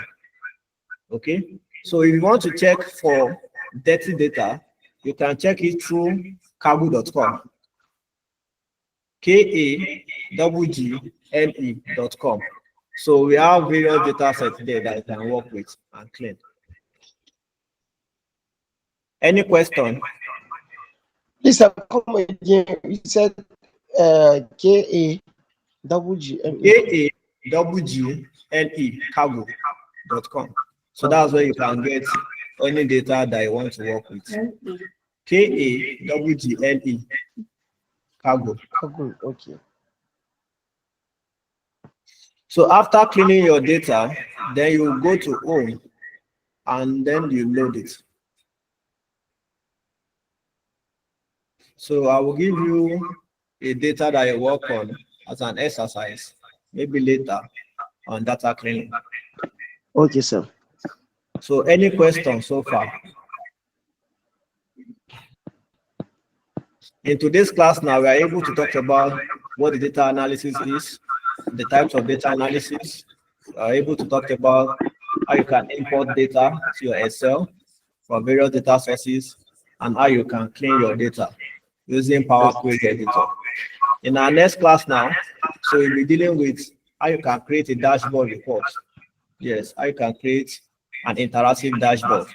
Okay. So if you want to check for dirty data, you can check it through kaggle.com. KAGGLE.com. So we have various data sets there that you can work with and clean. Any question? Please come again. You said KAGGLE, cargo.com. So that's where you can get any data that you want to work with. KAGGLE, cargo. Okay. So after cleaning your data, then you go to home and then you load it. So I will give you a data that you work on as an exercise, maybe later on data cleaning. Okay, sir. So any questions so far? In today's class now, we are able to talk about what the data analysis is, the types of data analysis. We are able to talk about how you can import data to your Excel from various data sources and how you can clean your data using Power Query Editor. In our next class now, so we'll be dealing with how you can create a dashboard report. Yes, how you can create an interactive dashboard.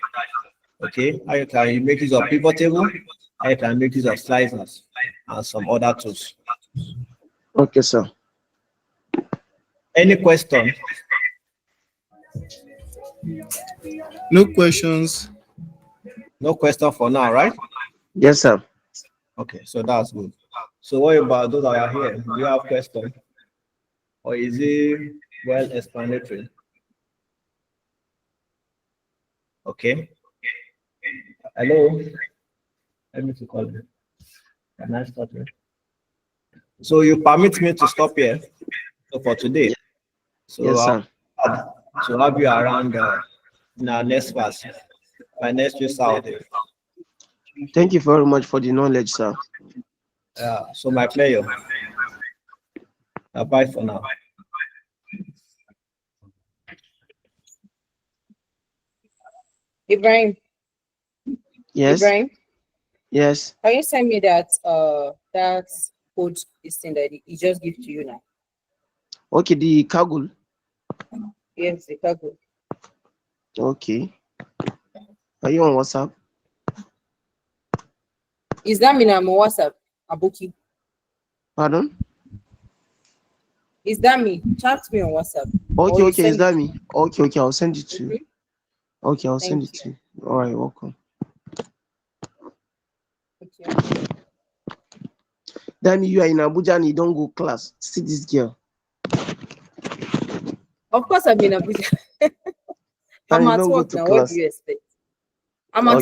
Okay, how you can make use of pivot table, how you can make use of slicers and some other tools. Okay, sir. Any question? No questions. No question for now, right? Yes, sir. Okay, so that's good. So what about those that are here? Do you have questions? Or is it well explanatory? Okay. Hello. Let me to call you. Can I start here? So you permit me to stop here for today. So Yes, sir. I'll have you around in our next class, by next week Saturday. Thank you very much for the knowledge, sir. So my pleasure. Bye for now. Ibrahim, Yes. Ibrahim, Yes. can you send me that that code this thing that he just give to you now? Okay, the Kaggle. Yes, the cargo. Okay. Are you on WhatsApp? Is that mean I'm on WhatsApp? Abuki. Pardon? Is that me? Chat me on WhatsApp. Okay, Or you okay, is send that it- me? Okay, okay, I'll send it to you. Mhm. Okay, I'll send Thank it to you. All right, welcome. Okay. That means you are in Abuja and you don't go class. See this girl. Of course, I'm in Abuja. And I'm you at don't go work to now. What do class. you expect? I'm at